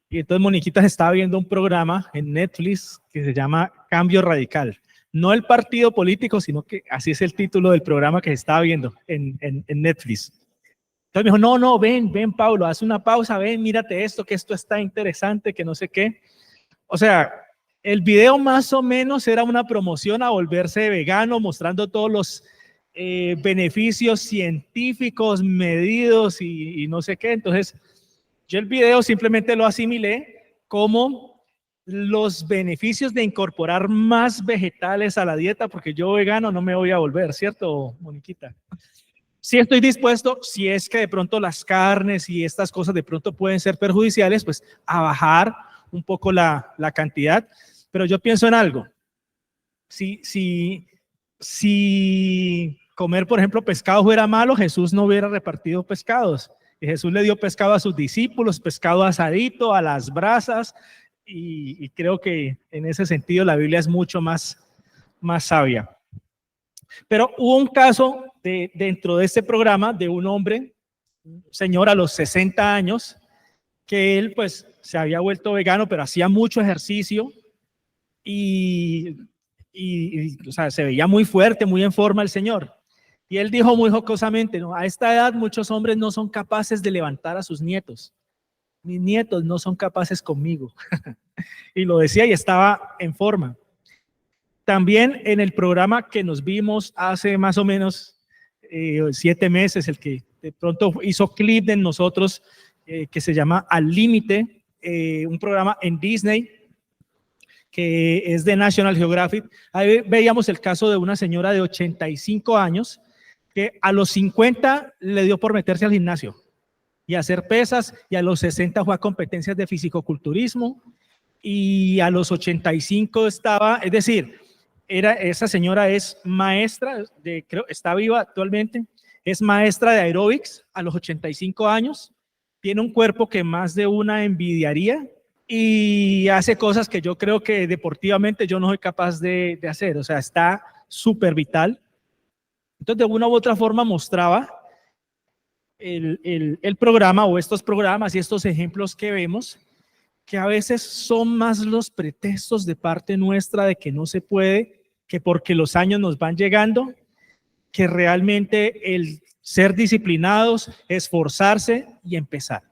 y entonces Moniquita se estaba viendo un programa en Netflix que se llama Cambio Radical. No el partido político, sino que así es el título del programa que se estaba viendo en Netflix. Entonces me dijo, no, ven Pablo, haz una pausa, ven, mírate esto, que esto está interesante, que no sé qué. O sea, el video más o menos era una promoción a volverse vegano, mostrando todos los beneficios científicos medidos y no sé qué. Entonces, yo el video simplemente lo asimilé como los beneficios de incorporar más vegetales a la dieta, porque yo vegano no me voy a volver, ¿cierto, Moniquita? Si estoy dispuesto, si es que de pronto las carnes y estas cosas de pronto pueden ser perjudiciales, pues a bajar un poco la cantidad. Pero yo pienso en algo. Si comer, por ejemplo, pescado fuera malo, Jesús no hubiera repartido pescados. Y Jesús le dio pescado a sus discípulos, pescado asadito, a las brasas. Y creo que en ese sentido la Biblia es mucho más sabia. Pero hubo un caso dentro de este programa de un hombre, un señor a los 60 años, que él pues se había vuelto vegano, pero hacía mucho ejercicio y o sea, se veía muy fuerte, muy en forma el señor. Y él dijo muy jocosamente, ¿no? A esta edad muchos hombres no son capaces de levantar a sus nietos. Mis nietos no son capaces conmigo. Y lo decía y estaba en forma. También en el programa que nos vimos hace más o menos 7 meses, el que de pronto hizo clip de nosotros, que se llama Al Límite, un programa en Disney, que es de National Geographic. Ahí veíamos el caso de una señora de 85 años que a los 50 le dio por meterse al gimnasio y hacer pesas, y a los 60 fue a competencias de fisicoculturismo, y a los 85 estaba, es decir, esa señora es maestra, creo, está viva actualmente, es maestra de aeróbics a los 85 años, tiene un cuerpo que más de una envidiaría, y hace cosas que yo creo que deportivamente yo no soy capaz de hacer, o sea, está súper vital. Entonces, de una u otra forma mostraba el programa, o estos programas y estos ejemplos que vemos, que a veces son más los pretextos de parte nuestra de que no se puede, que porque los años nos van llegando, que realmente el ser disciplinados, esforzarse y empezar.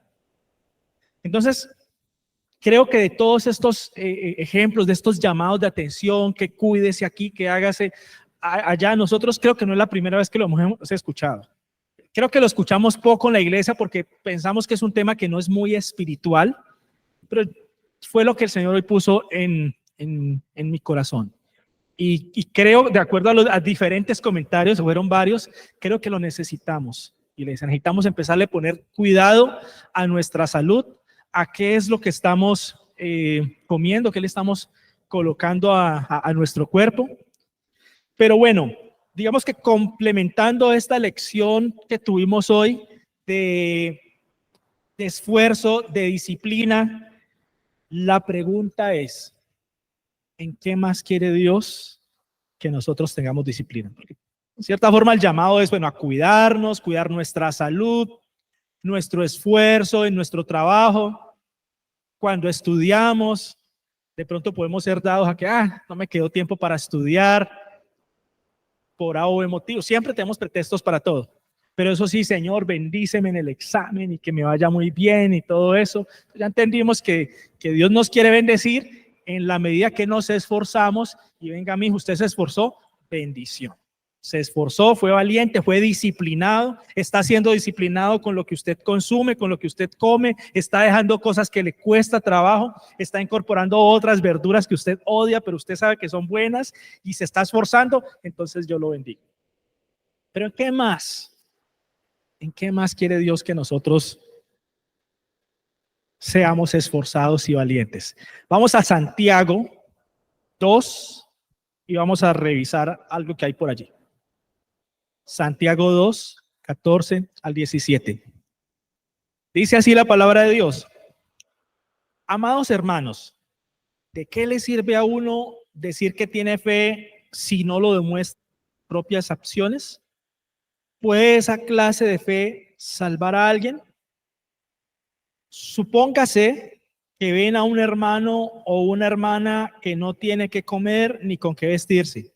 Entonces, creo que de todos estos ejemplos, de estos llamados de atención, que cuídese aquí, que hágase allá, nosotros creo que no es la primera vez que lo hemos escuchado. Creo que lo escuchamos poco en la iglesia porque pensamos que es un tema que no es muy espiritual, pero fue lo que el Señor hoy puso en mi corazón. Y creo, de acuerdo a diferentes comentarios, fueron varios, creo que lo necesitamos. Y necesitamos empezarle a poner cuidado a nuestra salud, a qué es lo que estamos comiendo, qué le estamos colocando a nuestro cuerpo. Pero bueno, digamos que complementando esta lección que tuvimos hoy de esfuerzo, de disciplina, la pregunta es, ¿en qué más quiere Dios que nosotros tengamos disciplina? Porque, en cierta forma, el llamado es, bueno, a cuidarnos, cuidar nuestra salud, nuestro esfuerzo en nuestro trabajo. Cuando estudiamos, de pronto podemos ser dados a que, no me quedó tiempo para estudiar, por A o B motivo. Siempre tenemos pretextos para todo. Pero eso sí, Señor, bendíceme en el examen y que me vaya muy bien y todo eso. Ya entendimos que Dios nos quiere bendecir en la medida que nos esforzamos. Y venga, mi hijo, usted se esforzó, bendición. Se esforzó, fue valiente, fue disciplinado, está siendo disciplinado con lo que usted consume, con lo que usted come, está dejando cosas que le cuesta trabajo, está incorporando otras verduras que usted odia, pero usted sabe que son buenas y se está esforzando, entonces yo lo bendigo. Pero ¿en qué más? ¿En qué más quiere Dios que nosotros seamos esforzados y valientes? Vamos a Santiago 2 y vamos a revisar algo que hay por allí. Santiago 2, 14 al 17. Dice así la palabra de Dios. Amados hermanos, ¿de qué le sirve a uno decir que tiene fe si no lo demuestra con propias acciones? ¿Puede esa clase de fe salvar a alguien? Supóngase que ven a un hermano o una hermana que no tiene que comer ni con qué vestirse.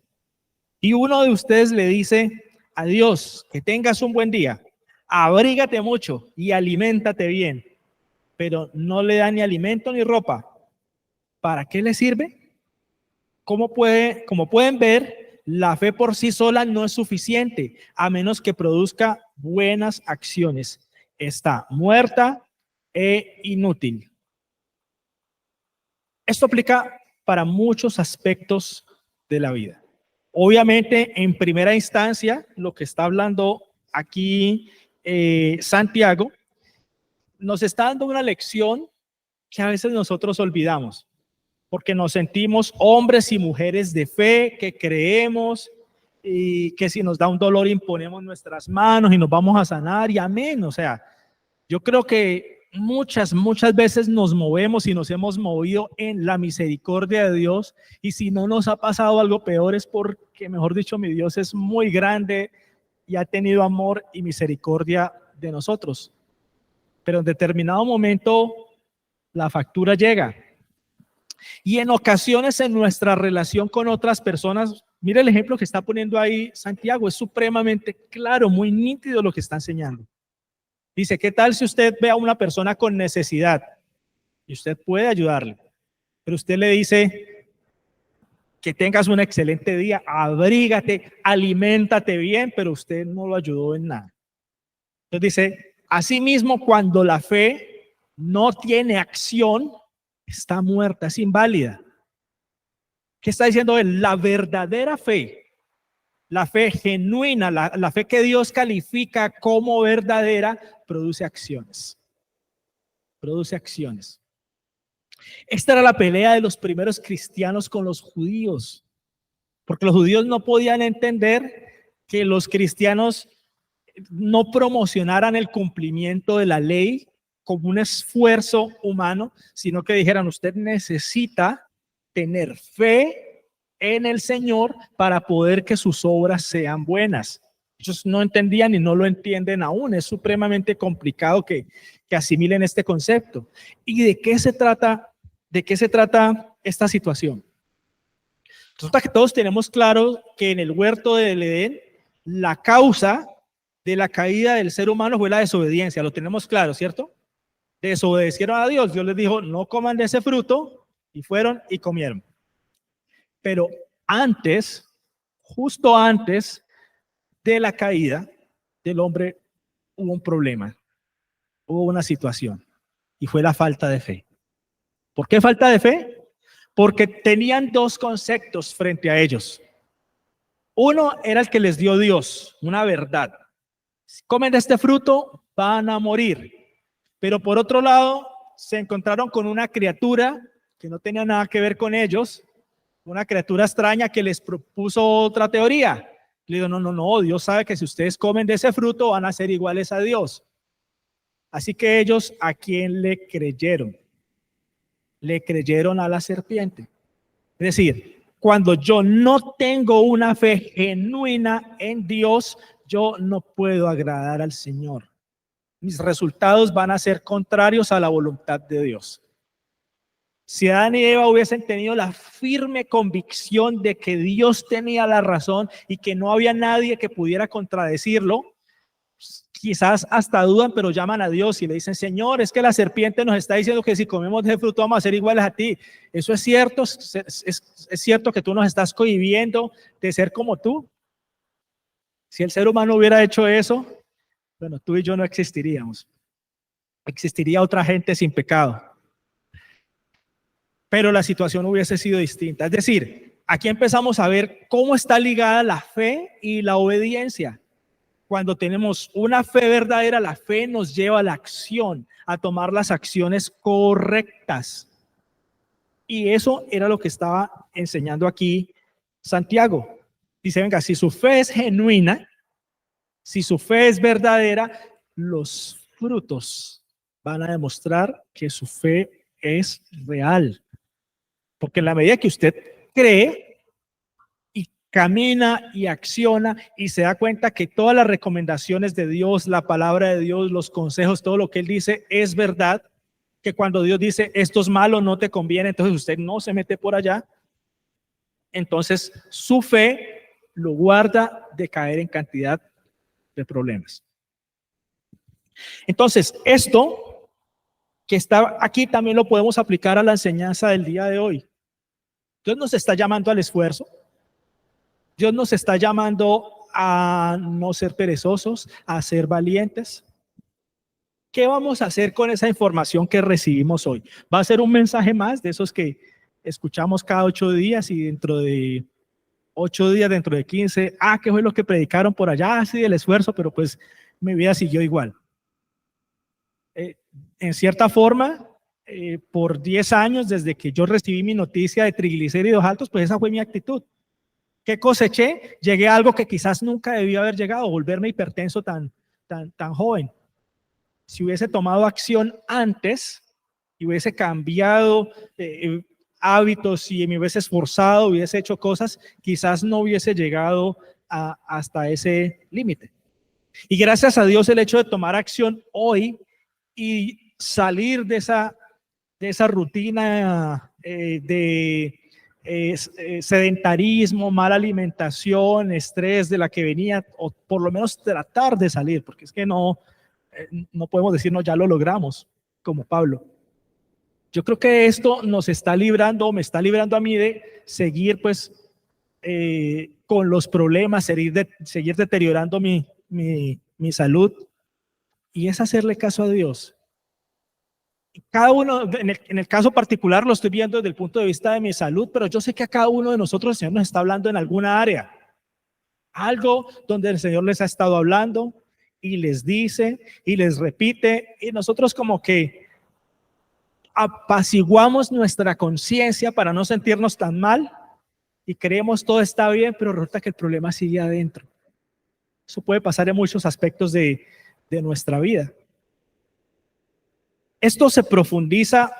Y uno de ustedes le dice, adiós, que tengas un buen día, abrígate mucho y aliméntate bien, pero no le da ni alimento ni ropa. ¿Para qué le sirve? Como pueden ver, la fe por sí sola no es suficiente, a menos que produzca buenas acciones. Está muerta e inútil. Esto aplica para muchos aspectos de la vida. Obviamente, en primera instancia, lo que está hablando aquí Santiago, nos está dando una lección que a veces nosotros olvidamos, porque nos sentimos hombres y mujeres de fe, que creemos y que si nos da un dolor imponemos nuestras manos y nos vamos a sanar y amén. O sea, yo creo que muchas veces nos movemos y nos hemos movido en la misericordia de Dios, y si no nos ha pasado algo peor es porque, mejor dicho, mi Dios es muy grande y ha tenido amor y misericordia de nosotros. Pero en determinado momento la factura llega. Y en ocasiones en nuestra relación con otras personas, mire el ejemplo que está poniendo ahí Santiago, es supremamente claro, muy nítido lo que está enseñando. Dice, ¿qué tal si usted ve a una persona con necesidad y usted puede ayudarle? Pero usted le dice que tengas un excelente día, abrígate, aliméntate bien, pero usted no lo ayudó en nada. Entonces dice, asimismo, cuando la fe no tiene acción, está muerta, es inválida. ¿Qué está diciendo él? La verdadera fe, la fe genuina, la fe que Dios califica como verdadera, produce acciones. Produce acciones. Esta era la pelea de los primeros cristianos con los judíos, porque los judíos no podían entender que los cristianos no promocionaran el cumplimiento de la ley como un esfuerzo humano, sino que dijeran, usted necesita tener fe en el Señor para poder que sus obras sean buenas. Ellos no entendían y no lo entienden aún. Es supremamente complicado que asimilen este concepto. ¿Y de qué se trata? ¿De qué se trata esta situación? Resulta que todos tenemos claro que en el huerto del Edén, la causa de la caída del ser humano fue la desobediencia. Lo tenemos claro, ¿cierto? Desobedecieron a Dios. Dios les dijo, no coman de ese fruto, y fueron y comieron. Pero antes, justo antes de la caída del hombre, hubo un problema, hubo una situación, y fue la falta de fe. ¿Por qué falta de fe? Porque tenían dos conceptos frente a ellos. Uno era el que les dio Dios, una verdad. Si comen de este fruto, van a morir. Pero por otro lado, se encontraron con una criatura que no tenía nada que ver con ellos, una criatura extraña que les propuso otra teoría. Le digo, no, Dios sabe que si ustedes comen de ese fruto van a ser iguales a Dios. Así que ellos, ¿a quién le creyeron? Le creyeron a la serpiente. Es decir, cuando yo no tengo una fe genuina en Dios, yo no puedo agradar al Señor. Mis resultados van a ser contrarios a la voluntad de Dios. Si Adán y Eva hubiesen tenido la firme convicción de que Dios tenía la razón y que no había nadie que pudiera contradecirlo, quizás hasta dudan, pero llaman a Dios y le dicen, Señor, es que la serpiente nos está diciendo que si comemos de ese fruto vamos a ser iguales a ti. ¿Eso es cierto? ¿Es cierto que tú nos estás cohibiendo de ser como tú? Si el ser humano hubiera hecho eso, bueno, tú y yo no existiríamos. Existiría otra gente sin pecado. Pero la situación hubiese sido distinta. Es decir, aquí empezamos a ver cómo está ligada la fe y la obediencia. Cuando tenemos una fe verdadera, la fe nos lleva a la acción, a tomar las acciones correctas. Y eso era lo que estaba enseñando aquí Santiago. Dice, venga, si su fe es genuina, si su fe es verdadera, los frutos van a demostrar que su fe es real. Porque en la medida que usted cree y camina y acciona y se da cuenta que todas las recomendaciones de Dios, la palabra de Dios, los consejos, todo lo que Él dice es verdad, que cuando Dios dice esto es malo, no te conviene, entonces usted no se mete por allá, entonces su fe lo guarda de caer en cantidad de problemas. Entonces, esto que está aquí también lo podemos aplicar a la enseñanza del día de hoy. Dios nos está llamando al esfuerzo. Dios nos está llamando a no ser perezosos, a ser valientes. ¿Qué vamos a hacer con esa información que recibimos hoy? ¿Va a ser un mensaje más de esos que escuchamos cada 8 días y dentro de 8 días, dentro de 15, ¿qué fue lo que predicaron por allá? Sí, el esfuerzo, pero pues mi vida siguió igual. En cierta forma, por 10 años, desde que yo recibí mi noticia de triglicéridos altos, pues esa fue mi actitud. ¿Qué coseché? Llegué a algo que quizás nunca debía haber llegado, volverme hipertenso tan joven. si hubiese tomado acción antes y hubiese cambiado hábitos y me hubiese esforzado, hubiese hecho cosas, quizás no hubiese llegado hasta ese límite. Y gracias a Dios el hecho de tomar acción hoy y salir de esa rutina de sedentarismo, mala alimentación, estrés de la que venía, o por lo menos tratar de salir, porque es que no podemos decirnos ya lo logramos, como Pablo. Yo creo que esto nos está librando, me está librando a mí de seguir pues con los problemas, seguir deteriorando mi salud, y es hacerle caso a Dios. Cada uno, en el caso particular lo estoy viendo desde el punto de vista de mi salud, pero yo sé que a cada uno de nosotros el Señor nos está hablando en alguna área, algo donde el Señor les ha estado hablando y les dice y les repite, y nosotros como que apaciguamos nuestra conciencia para no sentirnos tan mal y creemos todo está bien, pero resulta que el problema sigue adentro. Eso puede pasar en muchos aspectos de nuestra vida. Esto se profundiza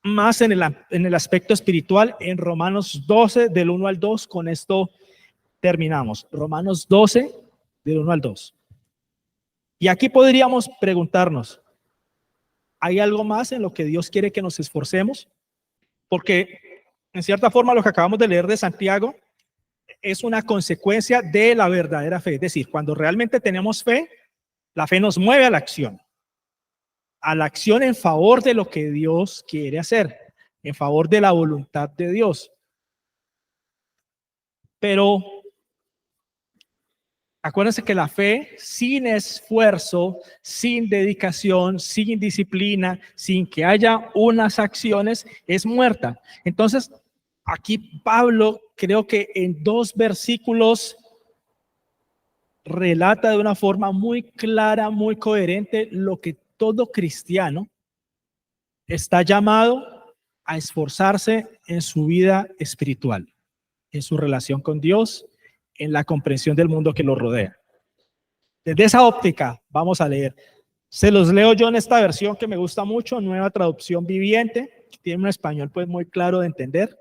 más en el aspecto espiritual en Romanos 12, del 1 al 2. Con esto terminamos. Romanos 12, del 1 al 2. Y aquí podríamos preguntarnos, ¿hay algo más en lo que Dios quiere que nos esforcemos? Porque en cierta forma lo que acabamos de leer de Santiago es una consecuencia de la verdadera fe. Es decir, cuando realmente tenemos fe, la fe nos mueve a la acción en favor de lo que Dios quiere hacer, en favor de la voluntad de Dios. Pero acuérdense que la fe sin esfuerzo, sin dedicación, sin disciplina, sin que haya unas acciones, es muerta. Entonces, aquí Pablo, creo que en 2 versículos, relata de una forma muy clara, muy coherente, lo que todo cristiano está llamado a esforzarse en su vida espiritual, en su relación con Dios, en la comprensión del mundo que lo rodea. Desde esa óptica vamos a leer. Se los leo yo en esta versión que me gusta mucho, Nueva Traducción Viviente, que tiene un español pues muy claro de entender.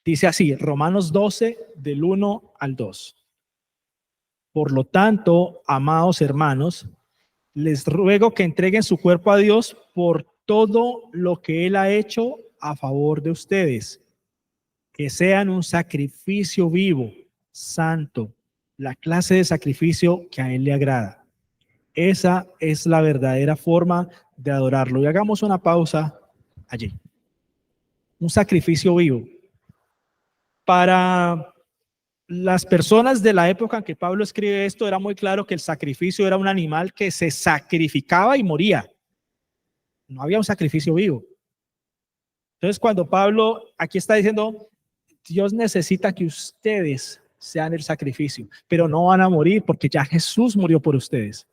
Dice así, Romanos 12, del 1 al 2. Por lo tanto, amados hermanos, les ruego que entreguen su cuerpo a Dios por todo lo que Él ha hecho a favor de ustedes, que sean un sacrificio vivo, santo, la clase de sacrificio que a Él le agrada. Esa es la verdadera forma de adorarlo. Y hagamos una pausa allí. Un sacrificio vivo. Para las personas de la época en que Pablo escribe esto, era muy claro que el sacrificio era un animal que se sacrificaba y moría. No había un sacrificio vivo. Entonces, cuando Pablo aquí está diciendo, Dios necesita que ustedes sean el sacrificio, pero no van a morir porque ya Jesús murió por ustedes.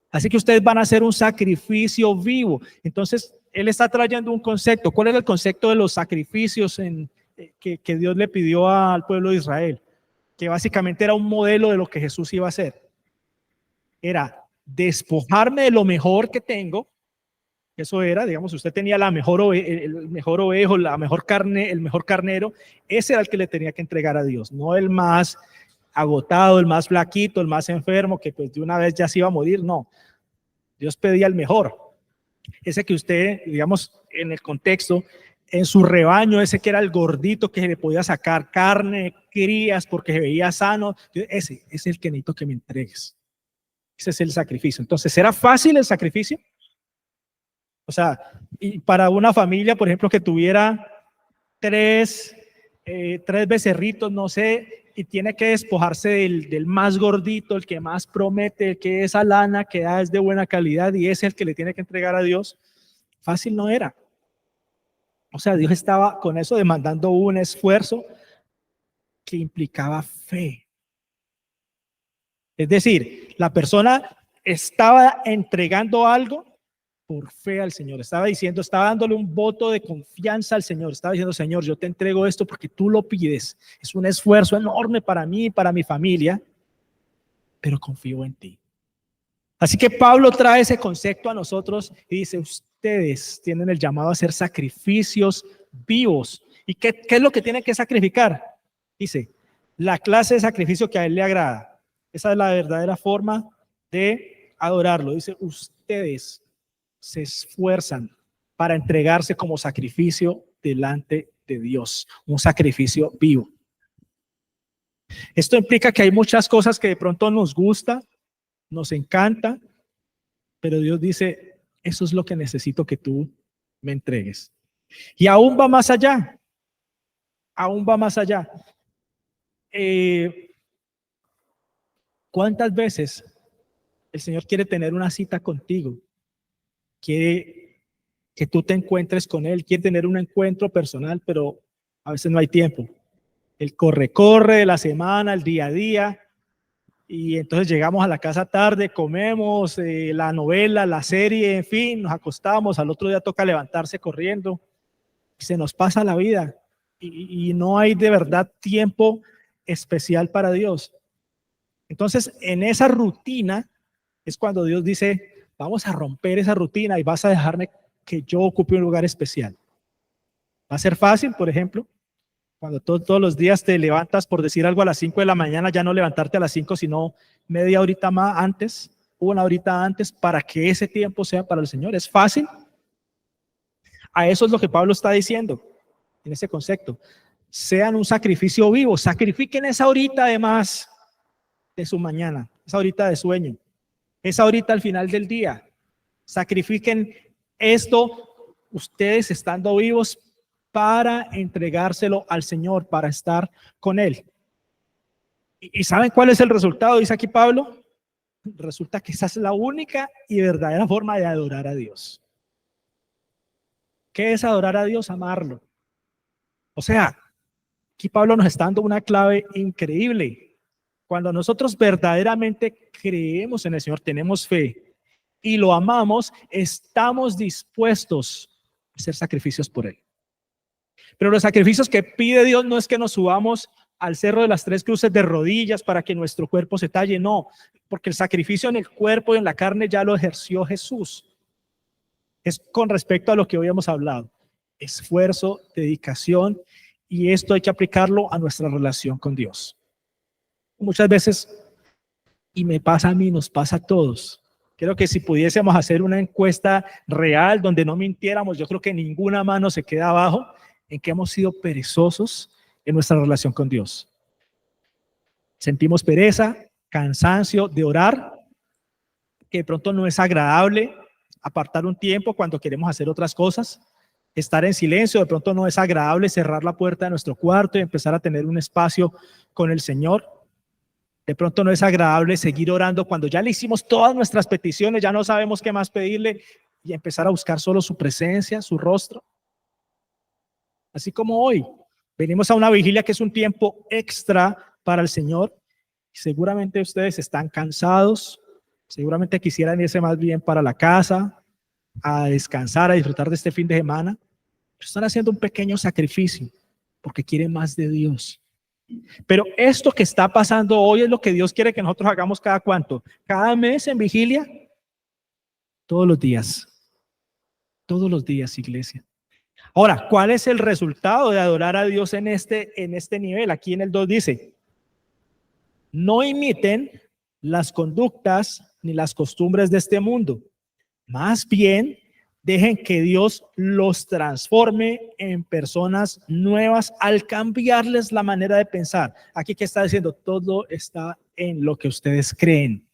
Así que ustedes van a hacer un sacrificio vivo. Entonces, él está trayendo un concepto. ¿Cuál era el concepto de los sacrificios que Dios le pidió al pueblo de Israel? Que básicamente era un modelo de lo que Jesús iba a hacer. Era despojarme de lo mejor que tengo. Eso era, digamos, usted tenía el mejor ovejo, la mejor carne, el mejor carnero. Ese era el que le tenía que entregar a Dios, no el más agotado, el más flaquito, el más enfermo, que pues de una vez ya se iba a morir. No, Dios pedía el mejor. Ese que usted, digamos, en el contexto, en su rebaño, ese que era el gordito que le podía sacar carne, crías, porque se veía sano. Ese es el que necesito que me entregues. Ese es el sacrificio. Entonces, ¿era fácil el sacrificio? O sea, y para una familia, por ejemplo, que tuviera tres becerritos, no sé, y tiene que despojarse del más gordito, el que más promete, el que esa lana que da es de buena calidad y es el que le tiene que entregar a Dios, fácil no era. O sea, Dios estaba con eso demandando un esfuerzo que implicaba fe. Es decir, la persona estaba entregando algo por fe al Señor, estaba dándole un voto de confianza al Señor, estaba diciendo, Señor, yo te entrego esto porque tú lo pides, es un esfuerzo enorme para mí y para mi familia, pero confío en ti. Así que Pablo trae ese concepto a nosotros y dice, ustedes tienen el llamado a hacer sacrificios vivos. ¿Y qué es lo que tienen que sacrificar? Dice, la clase de sacrificio que a él le agrada. Esa es la verdadera forma de adorarlo. Dice, ustedes se esfuerzan para entregarse como sacrificio delante de Dios, un sacrificio vivo. Esto implica que hay muchas cosas que de pronto nos gusta, nos encanta, pero Dios dice, eso es lo que necesito que tú me entregues. Y aún va más allá, aún va más allá. ¿Cuántas veces el Señor quiere tener una cita contigo? Quiere que tú te encuentres con Él, quiere tener un encuentro personal, pero a veces no hay tiempo. El corre-corre de la semana, el día a día, y entonces llegamos a la casa tarde, comemos la novela, la serie, en fin, nos acostamos, al otro día toca levantarse corriendo, se nos pasa la vida y no hay de verdad tiempo especial para Dios. Entonces, en esa rutina es cuando Dios dice, vamos a romper esa rutina y vas a dejarme que yo ocupe un lugar especial. ¿Va a ser fácil, por ejemplo? Cuando todos los días te levantas, por decir algo, a las 5 de la mañana, ya no levantarte a las 5, sino media horita más antes, una horita antes, para que ese tiempo sea para el Señor. ¿Es fácil? A eso es lo que Pablo está diciendo en ese concepto. Sean un sacrificio vivo, sacrifiquen esa horita además de su mañana, esa horita de sueño, esa horita al final del día. Sacrifiquen esto ustedes estando vivos para entregárselo al Señor, para estar con Él. ¿Y saben cuál es el resultado? Dice aquí Pablo. Resulta que esa es la única y verdadera forma de adorar a Dios. ¿Qué es adorar a Dios? Amarlo. O sea, aquí Pablo nos está dando una clave increíble. Cuando nosotros verdaderamente creemos en el Señor, tenemos fe y lo amamos, estamos dispuestos a hacer sacrificios por Él. Pero los sacrificios que pide Dios no es que nos subamos al cerro de las tres cruces de rodillas para que nuestro cuerpo se talle, no, porque el sacrificio en el cuerpo y en la carne ya lo ejerció Jesús. Es con respecto a lo que hoy hemos hablado, esfuerzo, dedicación, y esto hay que aplicarlo a nuestra relación con Dios. Muchas veces, y me pasa a mí, nos pasa a todos. Creo que si pudiésemos hacer una encuesta real donde no mintiéramos, yo creo que ninguna mano se queda abajo en que hemos sido perezosos en nuestra relación con Dios. Sentimos pereza, cansancio de orar, que de pronto no es agradable apartar un tiempo cuando queremos hacer otras cosas. Estar en silencio, de pronto no es agradable cerrar la puerta de nuestro cuarto y empezar a tener un espacio con el Señor. De pronto no es agradable seguir orando cuando ya le hicimos todas nuestras peticiones, ya no sabemos qué más pedirle y empezar a buscar solo su presencia, su rostro. Así como hoy, venimos a una vigilia que es un tiempo extra para el Señor. Seguramente ustedes están cansados, seguramente quisieran irse más bien para la casa, a descansar, a disfrutar de este fin de semana. Pero están haciendo un pequeño sacrificio porque quieren más de Dios. Pero esto que está pasando hoy es lo que Dios quiere que nosotros hagamos cada cuánto, cada mes en vigilia, todos los días, iglesia. Ahora, ¿cuál es el resultado de adorar a Dios en este nivel? Aquí en el 2 dice, no imiten las conductas ni las costumbres de este mundo, más bien dejen que Dios los transforme en personas nuevas al cambiarles la manera de pensar. Aquí que está diciendo, todo está en lo que ustedes creen.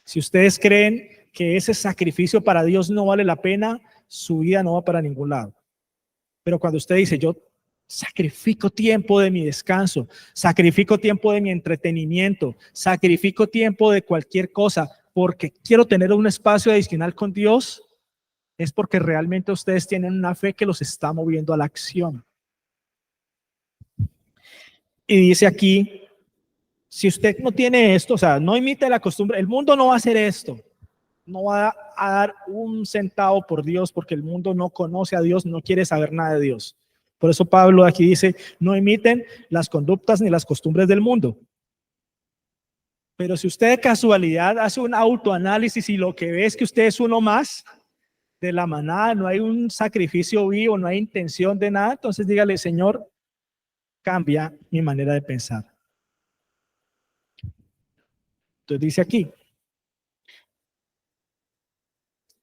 Si ustedes creen que ese sacrificio para Dios no vale la pena, su vida no va para ningún lado. Pero cuando usted dice, yo sacrifico tiempo de mi descanso, sacrifico tiempo de mi entretenimiento, sacrifico tiempo de cualquier cosa porque quiero tener un espacio adicional con Dios, es porque realmente ustedes tienen una fe que los está moviendo a la acción. Y dice aquí, si usted no tiene esto, o sea, no imite la costumbre, el mundo no va a hacer esto, no va a dar un centavo por Dios porque el mundo no conoce a Dios, no quiere saber nada de Dios. Por eso Pablo aquí dice, no imiten las conductas ni las costumbres del mundo. Pero si usted de casualidad hace un autoanálisis y lo que ve es que usted es uno más de la manada, no hay un sacrificio vivo, no hay intención de nada, entonces dígale: Señor, cambia mi manera de pensar. Entonces dice aquí: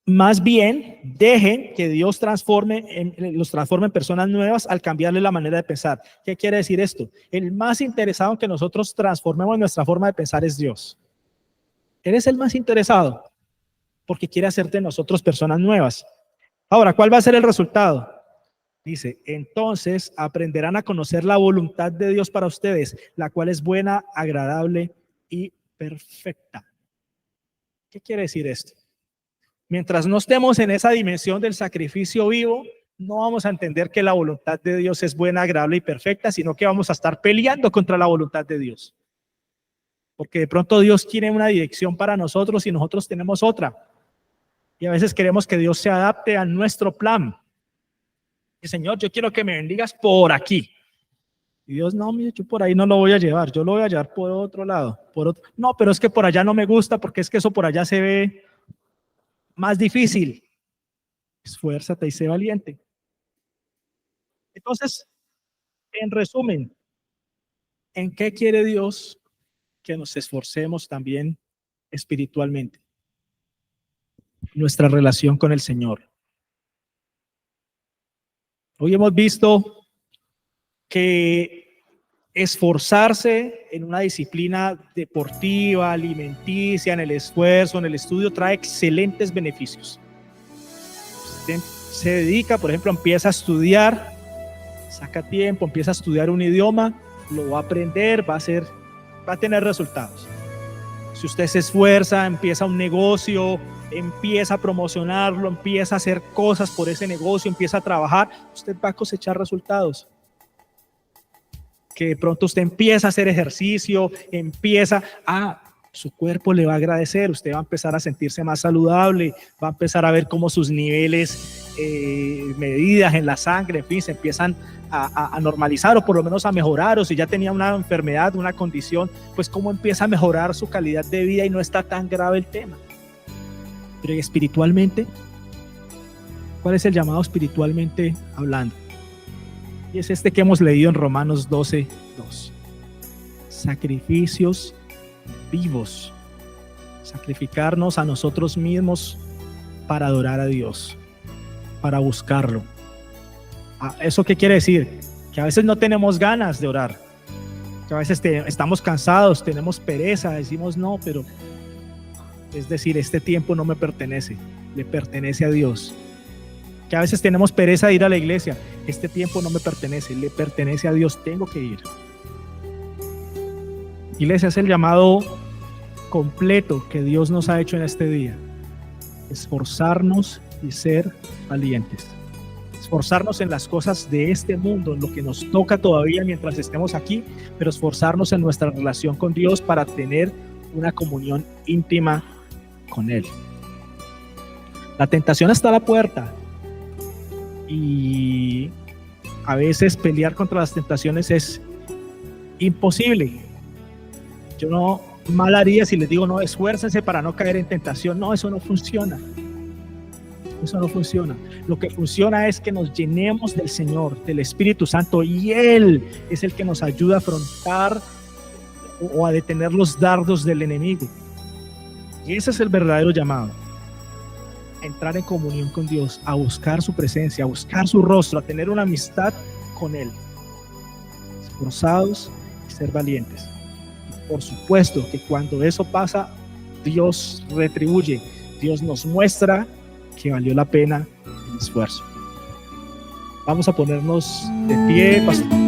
más bien, dejen que Dios los transforme en personas nuevas al cambiarle la manera de pensar. ¿Qué quiere decir esto? El más interesado en que nosotros transformemos nuestra forma de pensar es Dios. Él es el más interesado porque quiere hacer de nosotros personas nuevas. Ahora, ¿cuál va a ser el resultado? Dice: entonces aprenderán a conocer la voluntad de Dios para ustedes, la cual es buena, agradable y perfecta. ¿Qué quiere decir esto? Mientras no estemos en esa dimensión del sacrificio vivo, no vamos a entender que la voluntad de Dios es buena, agradable y perfecta, sino que vamos a estar peleando contra la voluntad de Dios. Porque de pronto Dios tiene una dirección para nosotros y nosotros tenemos otra. Y a veces queremos que Dios se adapte a nuestro plan. Y Señor, yo quiero que me bendigas por aquí. Y Dios: no, mire, yo por ahí no lo voy a llevar, yo lo voy a llevar por otro lado. No, pero es que por allá no me gusta porque es que eso por allá se ve más difícil. Esfuérzate y sé valiente. Entonces, en resumen, ¿en qué quiere Dios que nos esforcemos también espiritualmente? Nuestra relación con el Señor. Hoy hemos visto que esforzarse en una disciplina deportiva, alimenticia, en el esfuerzo, en el estudio, trae excelentes beneficios. Usted se dedica, por ejemplo, empieza a estudiar, saca tiempo, empieza a estudiar un idioma, lo va a aprender, va a tener resultados. Si usted se esfuerza, empieza un negocio, empieza a promocionarlo, empieza a hacer cosas por ese negocio, empieza a trabajar, usted va a cosechar resultados. Que de pronto usted empieza a hacer ejercicio, su cuerpo le va a agradecer, usted va a empezar a sentirse más saludable, va a empezar a ver cómo sus niveles, medidas en la sangre, en fin, se empiezan a normalizar, o por lo menos a mejorar, o si ya tenía una enfermedad, una condición, pues cómo empieza a mejorar su calidad de vida y no está tan grave el tema. Pero espiritualmente, ¿cuál es el llamado espiritualmente hablando? Y es este que hemos leído en Romanos 12:2. Sacrificios vivos. Sacrificarnos a nosotros mismos para adorar a Dios, para buscarlo. ¿Eso qué quiere decir? Que a veces no tenemos ganas de orar, que a veces estamos cansados, tenemos pereza, decimos no, pero es decir, este tiempo no me pertenece, le pertenece a Dios. Que a veces tenemos pereza de ir a la iglesia, este tiempo no me pertenece, le pertenece a Dios, tengo que ir. Iglesia, es el llamado completo que Dios nos ha hecho en este día: esforzarnos y ser valientes. Esforzarnos en las cosas de este mundo, en lo que nos toca todavía mientras estemos aquí, pero esforzarnos en nuestra relación con Dios para tener una comunión íntima con Él. La tentación está a la puerta y a veces pelear contra las tentaciones es imposible. Yo no mal haría si les digo: no, esfuércense para no caer en tentación. No, eso no funciona. Eso no funciona. Lo que funciona es que nos llenemos del Señor, del Espíritu Santo, y Él es el que nos ayuda a afrontar o a detener los dardos del enemigo. Y ese es el verdadero llamado: a entrar en comunión con Dios, a buscar su presencia, a buscar su rostro, a tener una amistad con Él. Esforzados y ser valientes. Y por supuesto que cuando eso pasa, Dios retribuye, Dios nos muestra que valió la pena el esfuerzo. Vamos a ponernos de pie, pastor.